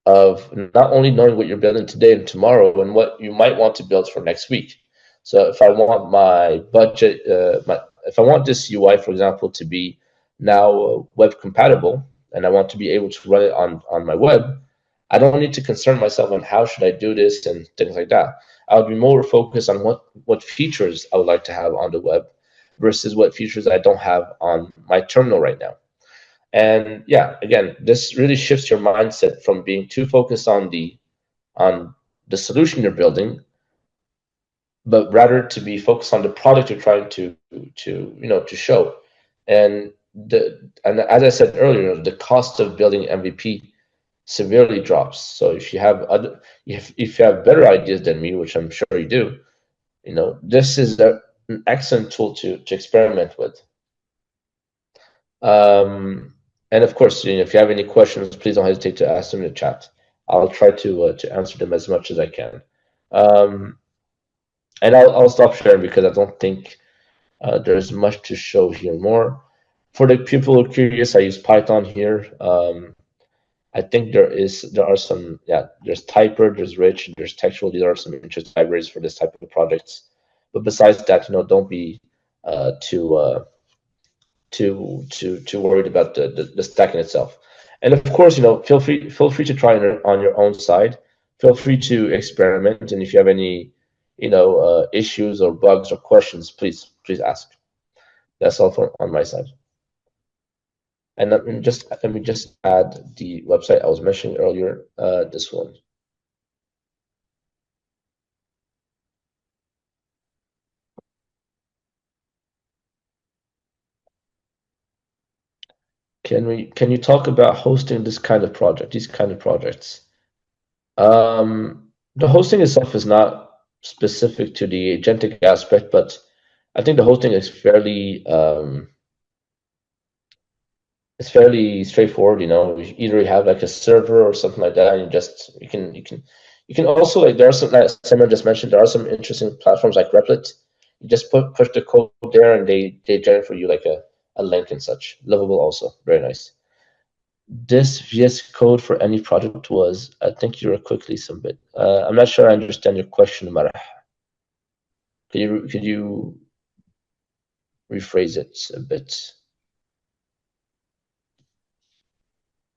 of not only knowing what you're building today and tomorrow and what you might want to build for next week. So if I want my budget, if I want this UI, for example, to be now web compatible, and I want to be able to run it on my web, I don't need to concern myself on how should I do this and things like that. I would be more focused on what features I would like to have on the web versus what features I don't have on my terminal right now. And yeah, again, this really shifts your mindset from being too focused on the solution you're building, but rather to be focused on the product you're trying to show. And as I said earlier, the cost of building MVP severely drops. So if you have if you have better ideas than me, which I'm sure you do, this is an excellent tool to experiment with. And of course, if you have any questions, please don't hesitate to ask them in the chat. I'll try to answer them as much as I can. And I'll stop sharing because I don't think there's much to show here more. For the people who are curious, I use Python here. I think there are some, there's Typer, there's Rich, there's Textual. These are some interesting libraries for this type of projects. But besides that, don't be too worried about the stack in itself. And of course, feel free to try it on your own side. Feel free to experiment, and if you have any issues or bugs or questions, please ask. That's all on my side. And let me just add the website I was mentioning earlier, this one. Can you talk about hosting this kind of project, these kind of projects? The hosting itself is not specific to the agentic aspect, but I think the hosting is fairly it's fairly straightforward. Either you have like a server or something like that, and you You can also, like, there are some, like Simon just mentioned, there are some interesting platforms like Replit. You just push the code there and they generate for you like a link and such. Lovable also, very nice. This VS Code for any project was, I think you were quickly submit. I'm not sure I understand your question, Marah. Could you rephrase it a bit?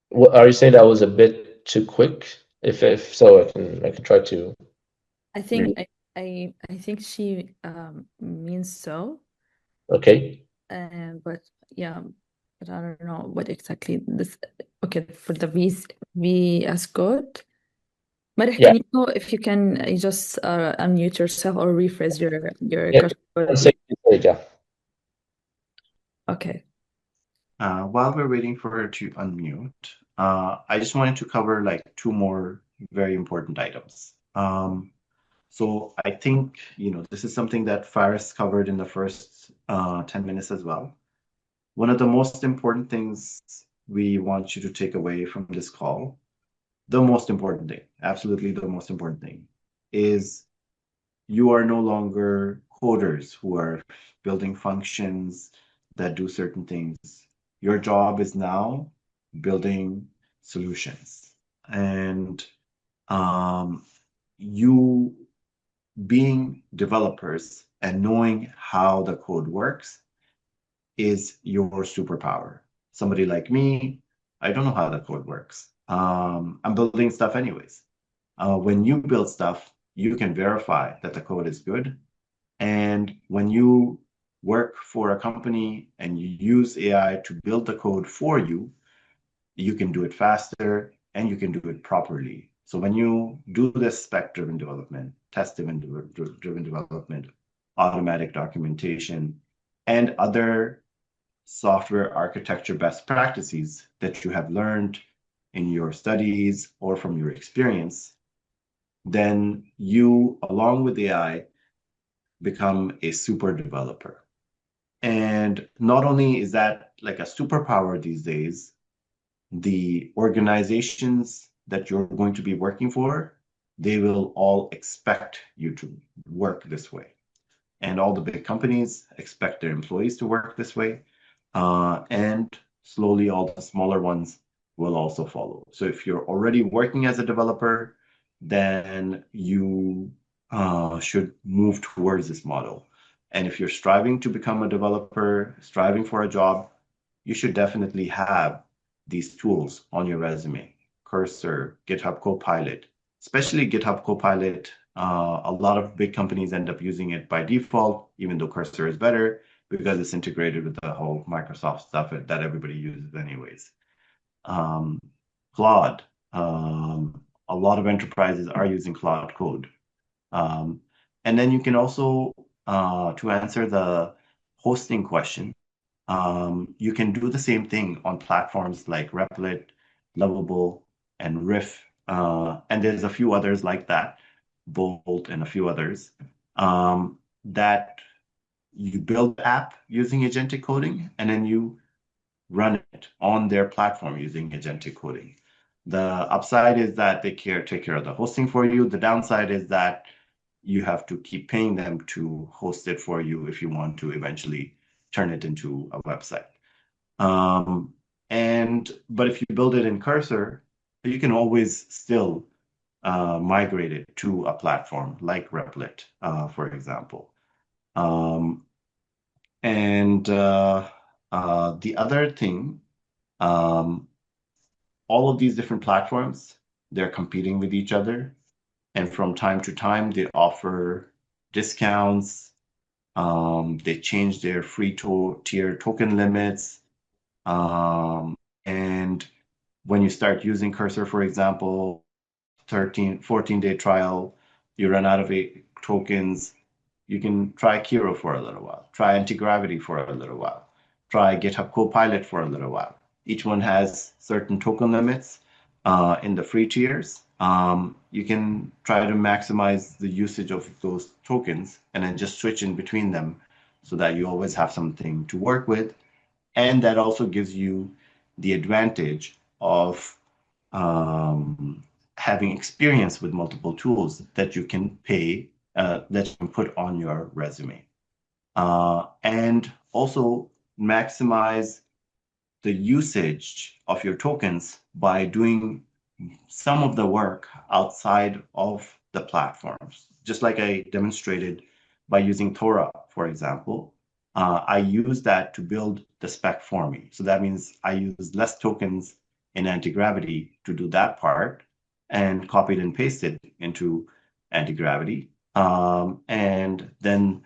What, are you saying that was a bit too quick? If so, I can try to. I think I think she means so. Okay. But yeah, but I don't know what exactly this. Okay, for the VS Code. Marih, Yeah. can you know if you can just unmute yourself or rephrase your Yeah. question? Yeah. Okay. While we're waiting for her to unmute, I just wanted to cover like two more very important items. So I think, this is something that Faris covered in the first 10 minutes as well. One of the most important things we want you to take away from this call, the most important thing, absolutely the most important thing, is you are no longer coders who are building functions that do certain things. Your job is now building solutions. And you being developers and knowing how the code works is your superpower. Somebody like me, I don't know how the code works. I'm building stuff anyways. When you build stuff, you can verify that the code is good. And when you work for a company and you use AI to build the code for you, you can do it faster and you can do it properly. So when you do this spec-driven development, test-driven development, automatic documentation, and other software architecture best practices that you have learned in your studies or from your experience, then you, along with AI, become a super developer. And not only is that like a superpower these days, the organizations that you're going to be working for, they will all expect you to work this way. And all the big companies expect their employees to work this way. And slowly all the smaller ones will also follow. So if you're already working as a developer, then you should move towards this model. And if you're striving to become a developer, striving for a job, you should definitely have these tools on your resume. Cursor, GitHub Copilot, especially GitHub Copilot. A lot of big companies end up using it by default, even though Cursor is better because it's integrated with the whole Microsoft stuff that everybody uses anyways. Claude, a lot of enterprises are using Claude Code. And then you can also, to answer the hosting question, you can do the same thing on platforms like Replit, Lovable, and Riff. And there's a few others like that, Bolt and a few others, that you build the app using agentic coding, and then you run it on their platform using agentic coding. The upside is that they take care of the hosting for you. The downside is that you have to keep paying them to host it for you if you want to eventually turn it into a website. But if you build it in Cursor, you can always still migrate it to a platform like Replit, for example. The other thing, all of these different platforms, they're competing with each other. And from time to time, they offer discounts. They change their free tier token limits. And when you start using Cursor, for example, 14-day trial, you run out of tokens, you can try Kiro for a little while, try anti-gravity for a little while, try GitHub Copilot for a little while. Each one has certain token limits in the free tiers. You can try to maximize the usage of those tokens and then just switch in between them so that you always have something to work with. And that also gives you the advantage of having experience with multiple tools that you can that you can put on your resume. And also maximize the usage of your tokens by doing some of the work outside of the platforms. Just like I demonstrated by using Torah, for example, I use that to build the spec for me. So that means I use less tokens in anti-gravity to do that part and copied and pasted into anti-gravity. And then,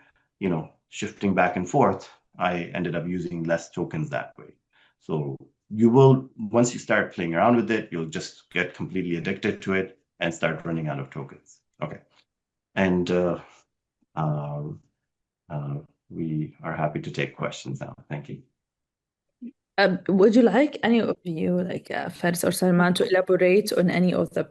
shifting back and forth, I ended up using less tokens that way. So you will, once you start playing around with it, you'll just get completely addicted to it and start running out of tokens. Okay. And we are happy to take questions now. Thank you. Would you like any of you, like Faris or Salman, to elaborate on any of the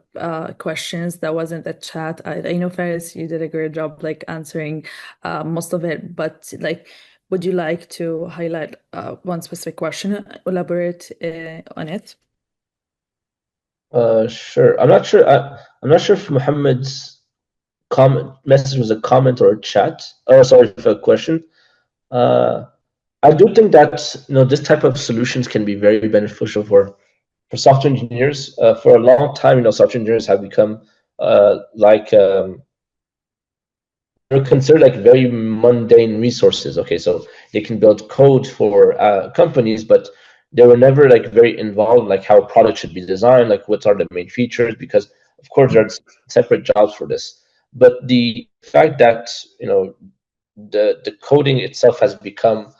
questions that was in the chat? I know, Faris, you did a great job like answering most of it, but like, would you like to highlight one specific question, elaborate on it? Sure. I'm not sure. I'm not sure if Muhammad's comment message was a comment or a chat. Oh, sorry, for a question. I do think that this type of solutions can be very beneficial for software engineers. For a long time, software engineers have become they're considered like very mundane resources. Okay, so they can build code for companies, but they were never like very involved in like how a product should be designed, like what are the main features, because of course there are separate jobs for this. But the fact that the coding itself has become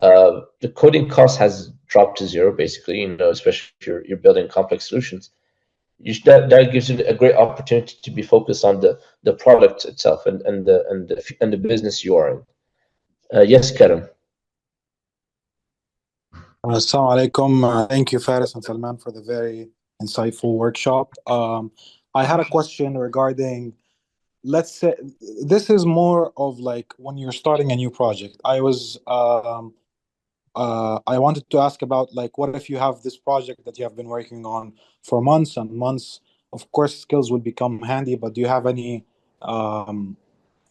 the coding cost has dropped to zero, basically, especially if you're building complex solutions. That gives you a great opportunity to be focused on the product itself and the business you are in. Yes, Karim. Assalamu alaikum. Thank you, Faris and Salman, for the very insightful workshop. I had a question regarding, let's say, this is more of like when you're starting a new project. I wanted to ask about like, what if you have this project that you have been working on for months and months? Of course, skills will become handy, but do you have any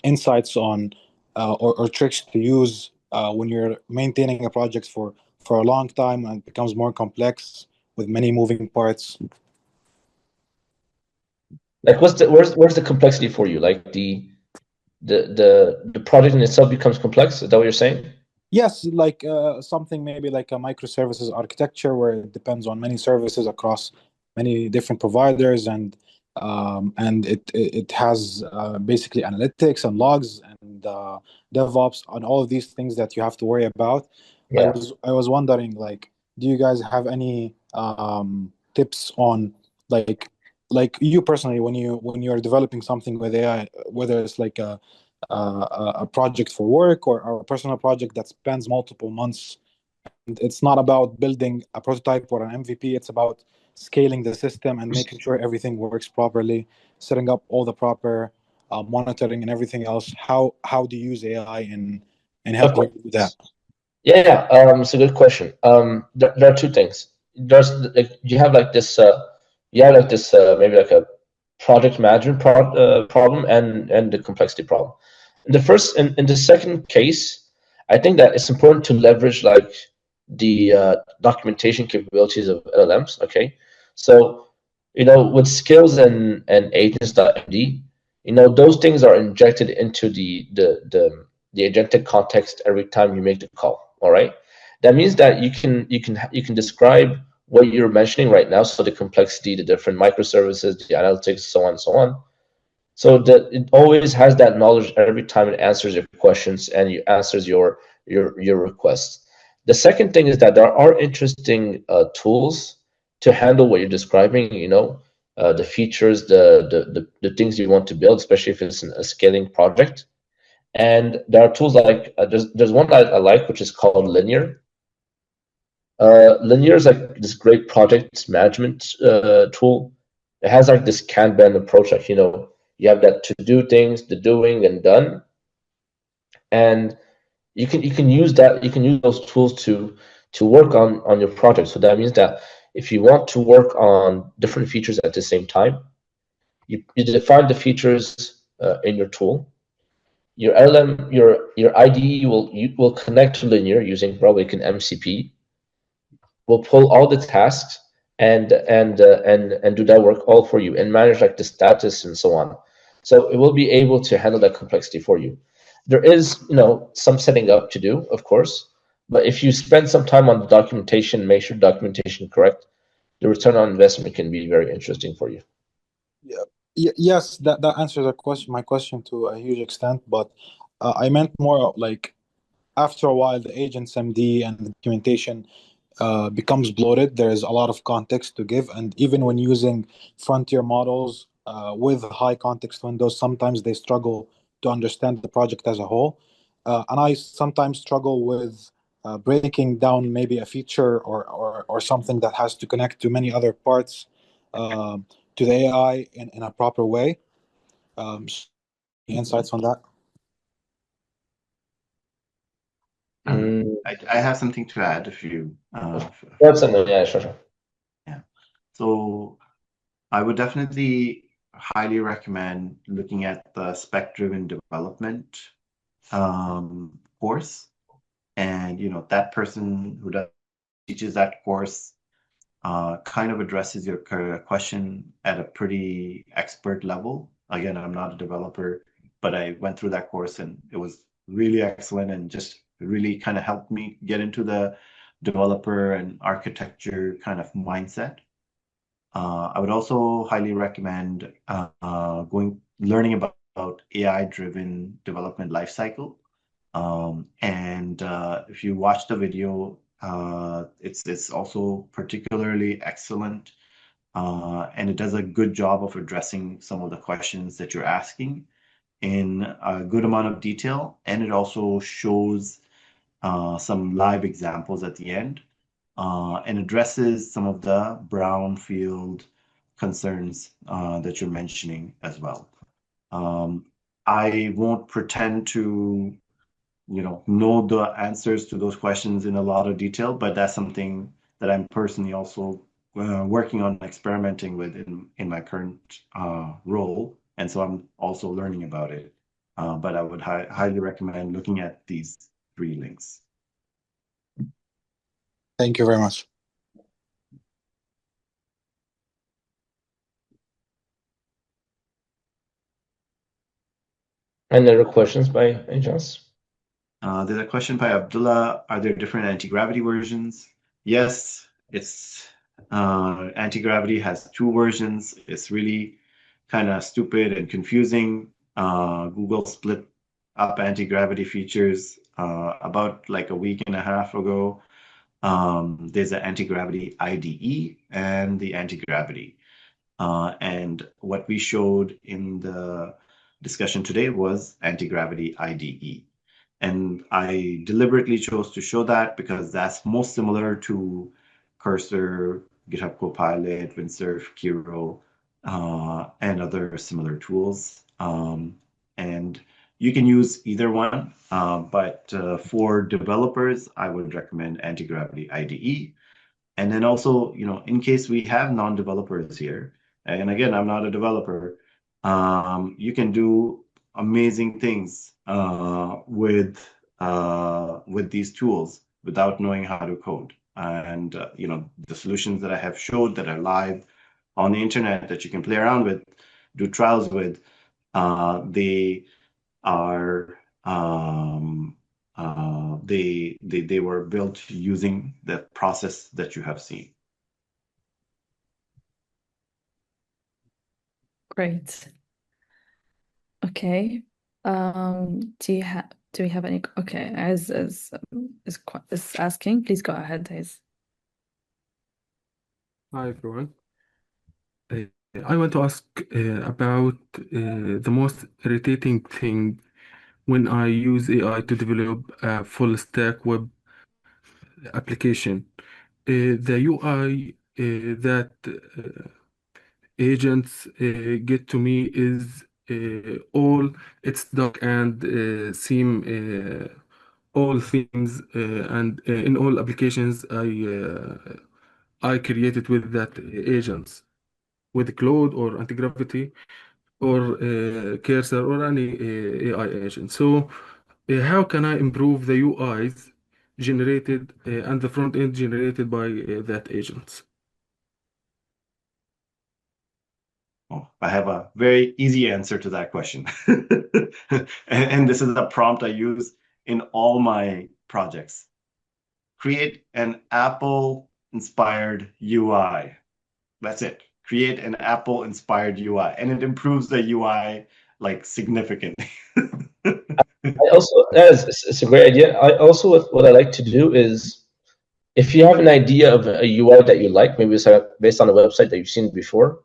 insights on or tricks to use when you're maintaining a project for a long time and it becomes more complex with many moving parts? Like, where's the complexity for you? Like the project in itself becomes complex. Is that what you're saying? Yes, like something maybe like a microservices architecture where it depends on many services across many different providers, and it has basically analytics and logs and DevOps and all of these things that you have to worry about. Yeah. I was wondering, like, do you guys have any tips on like you personally when you're developing something with AI, whether it's like a project for work or a personal project that spans multiple months? And it's not about building a prototype or an MVP. It's about scaling the system and making sure everything works properly, setting up all the proper monitoring and everything else. How do you use AI in helping you do that? Yeah, it's a good question. There are two things. There's like you have like this maybe like a project management problem and the complexity problem. In the second case, I think that it's important to leverage like the documentation capabilities of LLMs. Okay, so with skills and agents.md, those things are injected into the agentic context every time you make the call. All right, that means that you can describe what you're mentioning right now, so the complexity, the different microservices, the analytics, so on and so on. So that it always has that knowledge every time it answers your questions and you answers your requests. The second thing is that there are interesting tools to handle what you're describing. The features, the things you want to build, especially if it's a scaling project. And there are tools like there's one that I like, which is called Linear. Linear is like this great project management tool. It has like this Kanban approach, like you have that to do things, the doing and done, and you can use that. You can use those tools to work on your project. So that means that if you want to work on different features at the same time, You define the features in your tool. Your LLM, your IDE will connect to Linear using probably an MCP. Will pull all the tasks and do that work all for you and manage like the status and so on. So it will be able to handle that complexity for you. There is, some setting up to do, of course, but if you spend some time on the documentation, make sure documentation correct, the return on investment can be very interesting for you. Yes, that answers my question to a huge extent, but I meant more like after a while, the agent's MD and the documentation becomes bloated. There is a lot of context to give, and even when using frontier models with high context windows, sometimes they struggle to understand the project as a whole. And I sometimes struggle with breaking down maybe a feature or something that has to connect to many other parts to the AI in a proper way. Any insights on that? I have something to add if you. Yeah, sure. Yeah. So I would definitely highly recommend looking at the Spec-Driven Development course. And, that person who teaches that course kind of addresses your question at a pretty expert level. Again, I'm not a developer, but I went through that course and it was really excellent and just really kind of helped me get into the developer and architecture kind of mindset. I would also highly recommend learning about AI-driven development lifecycle. And if you watch the video, it's also particularly excellent, and it does a good job of addressing some of the questions that you're asking in a good amount of detail, and it also shows some live examples at the end, and addresses some of the brownfield concerns that you're mentioning as well. I won't pretend to know the answers to those questions in a lot of detail, but that's something that I'm personally also working on experimenting with in my current role. And so I'm also learning about it. But I would highly recommend looking at these 3 links. Thank you very much. Any other questions by any chance? There's a question by Abdullah. Are there different anti-gravity versions? Yes, it's anti-gravity has 2 versions. It's really kind of stupid and confusing. Google split up anti-gravity features about like a week and a half ago. There's an anti-gravity IDE and the anti-gravity. And what we showed in the discussion today was anti-gravity IDE. And I deliberately chose to show that because that's most similar to Cursor, GitHub Copilot, Windsurf, Kiro, and other similar tools. And you can use either one, but for developers, I would recommend Anti-Gravity IDE. And then also, in case we have non-developers here, and again, I'm not a developer, you can do amazing things with these tools without knowing how to code. And the solutions that I have showed that are live on the internet that you can play around with, do trials with, they are they were built using the process that you have seen. Great. Okay. Do we have any? Okay, as is asking, please go ahead, Aziz. Hi, everyone. I want to ask about the most irritating thing when I use AI to develop a full stack web application. The UI that agents get to me is all it's dark and all themes and in all applications I created with that agents with Claude or anti-gravity. or cursor or any AI agent. So, how can I improve the UIs generated and the front end generated by that agents? Oh, I have a very easy answer to that question. And this is a prompt I use in all my projects. Create an Apple-inspired UI. That's it. Create an Apple-inspired UI, and it improves the UI like significantly. I also, it's a great idea. I also, what I like to do is, if you have an idea of a UI that you like, maybe it's based on a website that you've seen before,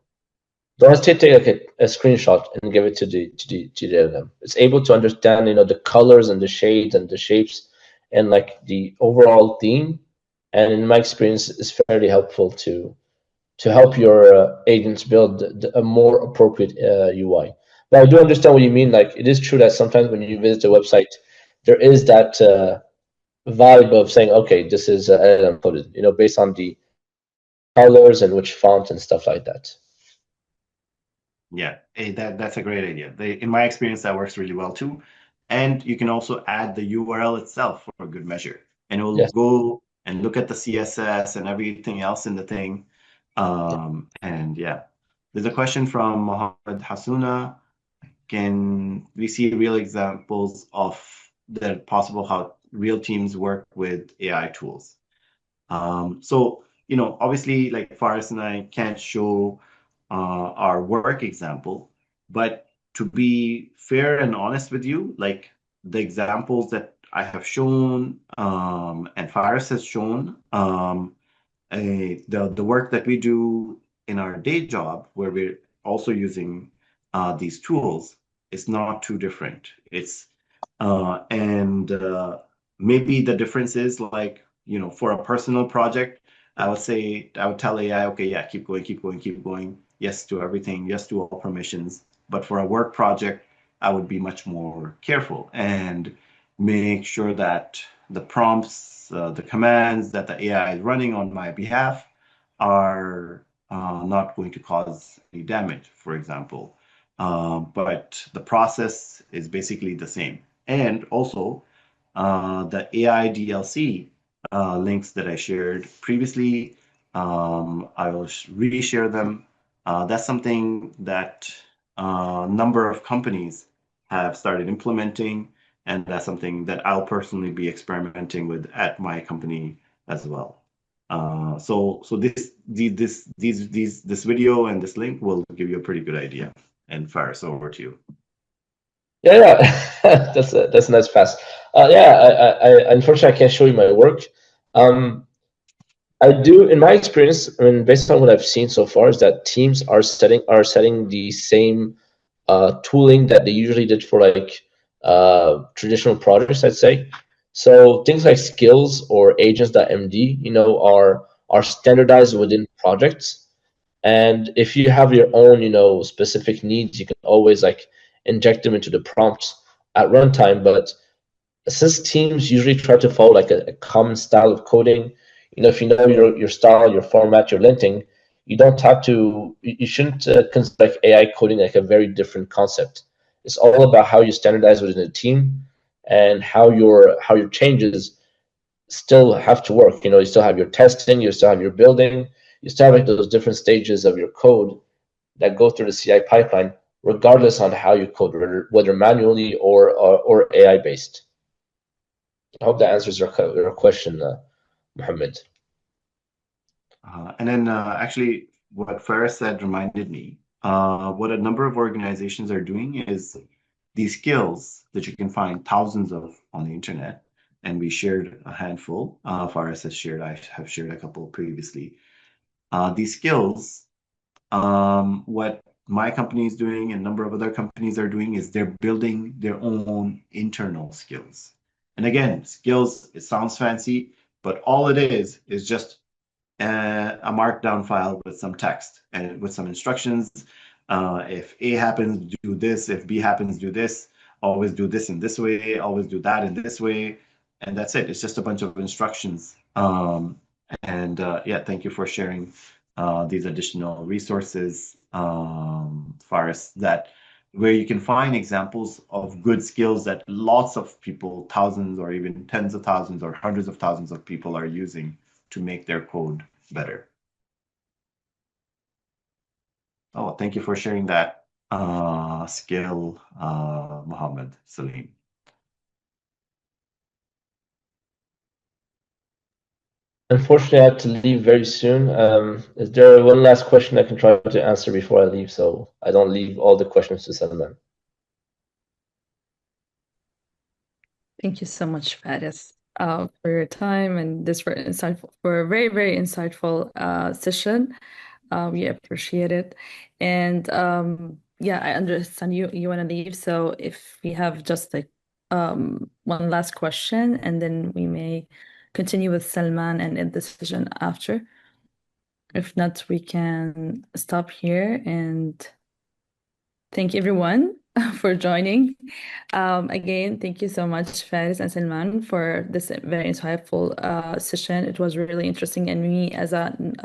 don't hesitate to take like a screenshot and give it to the LLM. It's able to understand, the colors and the shades and the shapes and like the overall theme. And in my experience, it's fairly helpful to help your agents build a more appropriate UI. But I do understand what you mean. Like, it is true that sometimes when you visit a website, there is that vibe of saying, okay, this is LLM coded, based on the colors and which font and stuff like that. Yeah, that's a great idea. In my experience, that works really well too. And you can also add the URL itself for a good measure. And it will Yes. go and look at the CSS and everything else in the thing. And yeah, there's a question from Mohammed Hasuna. Can we see real examples of the possible how real teams work with AI tools? So, obviously, like Faris and I can't show our work example, but to be fair and honest with you, like the examples that I have shown and Faris has shown, the work that we do in our day job, where we're also using these tools, is not too different. And maybe the difference is like, for a personal project, I would tell AI, okay, yeah, keep going, keep going, keep going. Yes to everything, yes to all permissions. But for a work project, I would be much more careful and make sure that the prompts, the commands that the AI is running on my behalf are not going to cause any damage, for example. But the process is basically the same. And also, the AI DLC links that I shared previously, I will reshare them. That's something that a number of companies have started implementing, and that's something that I'll personally be experimenting with at my company as well. So this video and this link will give you a pretty good idea. And Faris, over to you. Yeah. That's a nice pass. I unfortunately I can't show you my work. I do, in my experience, I mean, based on what I've seen so far, is that teams are setting the same tooling that they usually did for like traditional projects, I'd say. So things like skills or agents.md, are standardized within projects. And if you have your own, specific needs, you can always like inject them into the prompts at runtime. But since teams usually try to follow like a common style of coding, if you know your style, your format, your linting, you don't have to, you shouldn't consider like AI coding like a very different concept. It's all about how you standardize within a team and how your changes still have to work. You still have your testing, you still have your building, you still have like those different stages of your code that go through the CI pipeline, regardless on how you code, whether manually or AI based. I hope that answers your question, Mohammed. And then actually, what Faris said reminded me. What a number of organizations are doing is these skills that you can find thousands of on the internet, and we shared a handful. Faris has shared, I have shared a couple previously. These skills, what my company is doing and a number of other companies are doing is they're building their own internal skills. And again, skills, it sounds fancy, but all it is just a markdown file with some text and with some instructions. If A happens, do this. If B happens, do this. Always do this in this way. Always do that in this way. And that's it. It's just a bunch of instructions. Yeah, thank you for sharing these additional resources, Faris, that where you can find examples of good skills that lots of people, thousands or even tens of thousands or hundreds of thousands of people are using to make their code better. Oh, thank you for sharing that skill, Mohammed Salim. Unfortunately, I have to leave very soon. Is there one last question I can try to answer before I leave, so I don't leave all the questions to Salman? Thank you so much, Faris, for your time and this for a very, very insightful session. We appreciate it. And yeah, I understand you want to leave. So if we have just like one last question, and then we may continue with Salman and end the session after. If not, we can stop here and thank everyone for joining. Again, thank you so much, Faris and Salman, for this very insightful session. It was really interesting, and me as I'm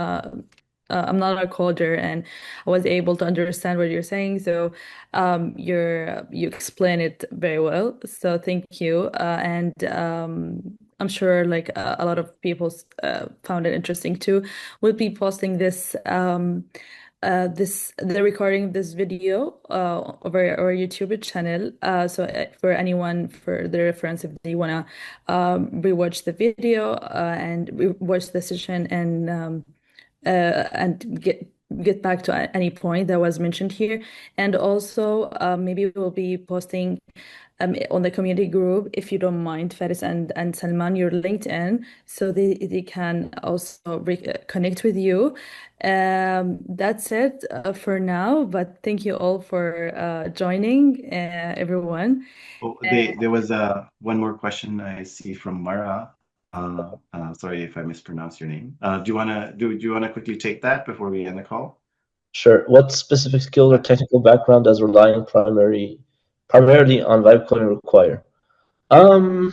not a coder, and I was able to understand what you're saying. So, you explain it very well. So thank you, and I'm sure like a lot of people found it interesting too. We'll be posting this. The recording of this video over our YouTube channel. So for anyone for the reference, if they wanna rewatch the video and rewatch the session and get back to any point that was mentioned here, and also maybe we'll be posting on the community group, if you don't mind, Faris and Salman, your LinkedIn, so they can also connect with you. That's it for now, but thank you all for joining, everyone. Oh, there was one more question I see from Mara. Sorry if I mispronounced your name. Do you wanna quickly take that before we end the call? Sure. What specific skills or technical background does relying primarily on vibe coding require? I'm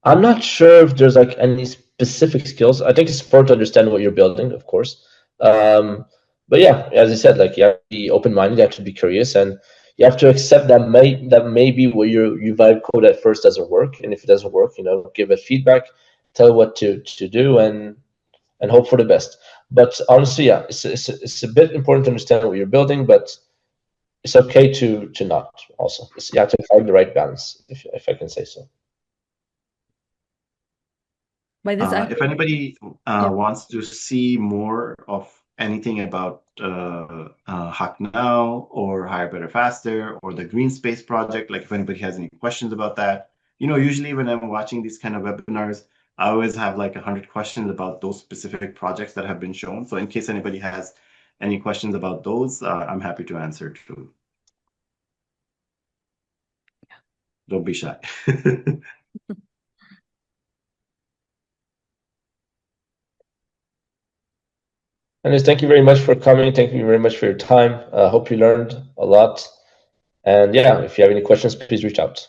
not sure if there's like any specific skills. I think it's important to understand what you're building, of course. But yeah, as I said, like you have to be open-minded, you have to be curious, and you have to accept that maybe what you vibe code at first doesn't work, and if it doesn't work, give it feedback, tell what to do, and hope for the best. But honestly, yeah, it's a bit important to understand what you're building, but it's okay to not also. You have to find the right balance, if I can say so. By this, If anybody Yeah. wants to see more of anything about Hack Now or Hire Better Faster or the Green Space project, like if anybody has any questions about that, usually when I'm watching these kind of webinars, I always have like 100 questions about those specific projects that have been shown. So in case anybody has any questions about those, I'm happy to answer too. Don't be shy. And thank you very much for coming. Thank you very much for your time. Hope you learned a lot. And yeah, if you have any questions, please reach out.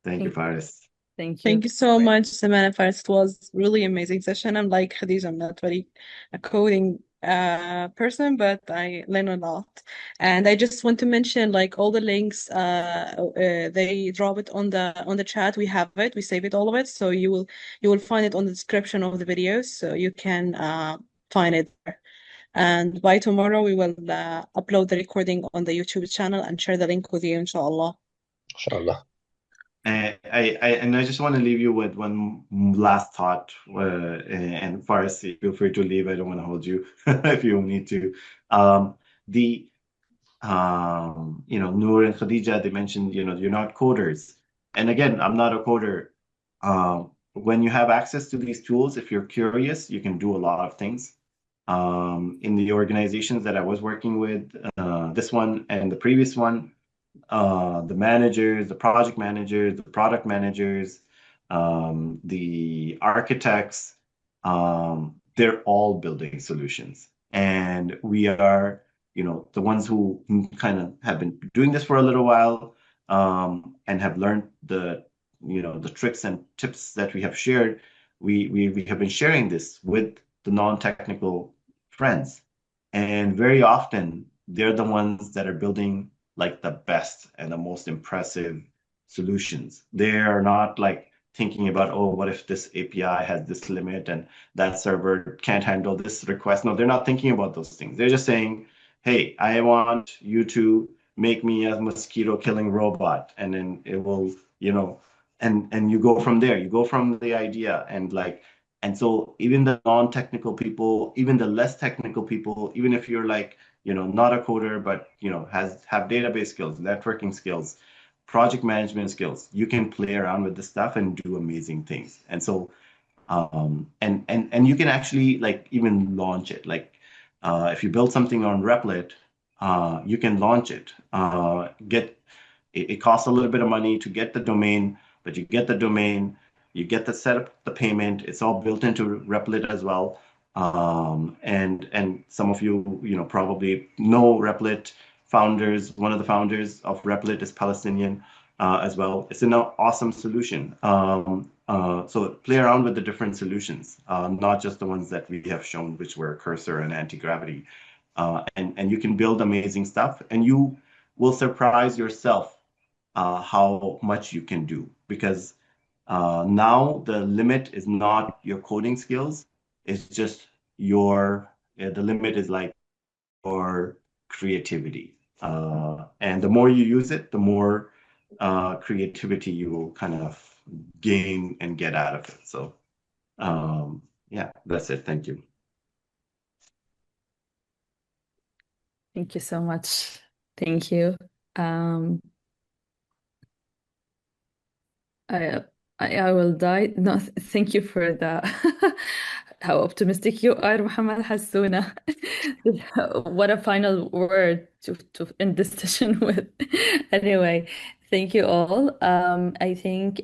Thank you, Faris. Thank you. Thank you so much, Salman and Faris. It was really amazing session. I'm like Khadija, I'm not very a coding person, but I learn a lot. And I just want to mention like all the links they drop it on the chat. We have it, we save it, all of it. So you will find it on the description of the videos, so you can find it there. And by tomorrow we will upload the recording on the YouTube channel and share the link with you, inshallah. Inshallah. I just want to leave you with one last thought. And Faris, feel free to leave. I don't want to hold you if you need to. Noor and Khadija, they mentioned, you're not coders. And again, I'm not a coder. When you have access to these tools, if you're curious, you can do a lot of things. In the organizations that I was working with, this one and the previous one, the managers, the project managers, the product managers, the architects, they're all building solutions. And we are, the ones who kind of have been doing this for a little while, and have learned the tricks and tips that we have shared. We have been sharing this with the non-technical friends. And very often, they're the ones that are building like the best and the most impressive solutions. They are not like thinking about, oh, what if this API has this limit and that server can't handle this request? No, they're not thinking about those things. They're just saying, hey, I want you to make me a mosquito killing robot, and then it will, and you go from there. You go from the idea and so even the non-technical people, even the less technical people, even if you're like, not a coder, but have database skills, networking skills, project management skills, you can play around with this stuff and do amazing things. And so and you can actually like even launch it. Like if you build something on Replit, you can launch it. It costs a little bit of money to get the domain, but you get the domain, you get the setup, the payment. It's all built into Replit as well. And some of you probably know Replit founders. One of the founders of Replit is Palestinian as well. It's an awesome solution. So play around with the different solutions, not just the ones that we have shown, which were Cursor and anti-gravity. And you can build amazing stuff, and you will surprise yourself how much you can do, because now the limit is not your coding skills, it's just the limit is like your creativity. And the more you use it, the more creativity you will kind of gain and get out of it. So yeah, that's it. Thank you. Thank you so much. Thank you. I will die. No, thank you for the how optimistic you are, Muhammad Hassouna. What a final word to end this session with. Anyway, thank you all. I think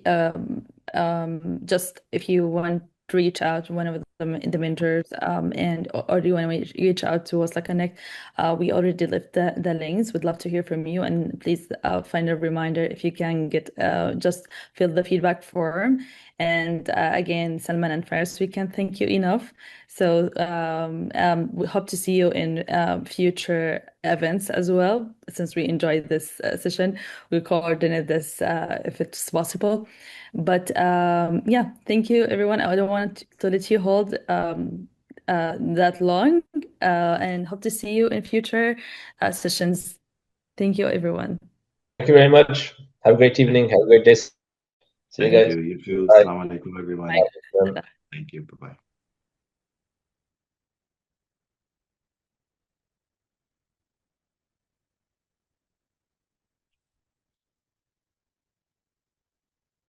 just if you want to reach out to one of the mentors or do you want to reach out to Wasla Connect, we already left the links. We'd love to hear from you, and please find a reminder if you can get just fill the feedback form. And again, Salman and Faris, we can't thank you enough. So we hope to see you in future events as well. Since we enjoyed this session, we'll coordinate this if it's possible. But yeah, thank you, everyone. I don't want to let you hold that long, and hope to see you in future sessions. Thank you, everyone. Thank you very much. Have a great evening. Have a great day. See you guys. Thank you. You too. Bye. Assalamu alaikum, everyone. Bye. Thank you. Bye-bye.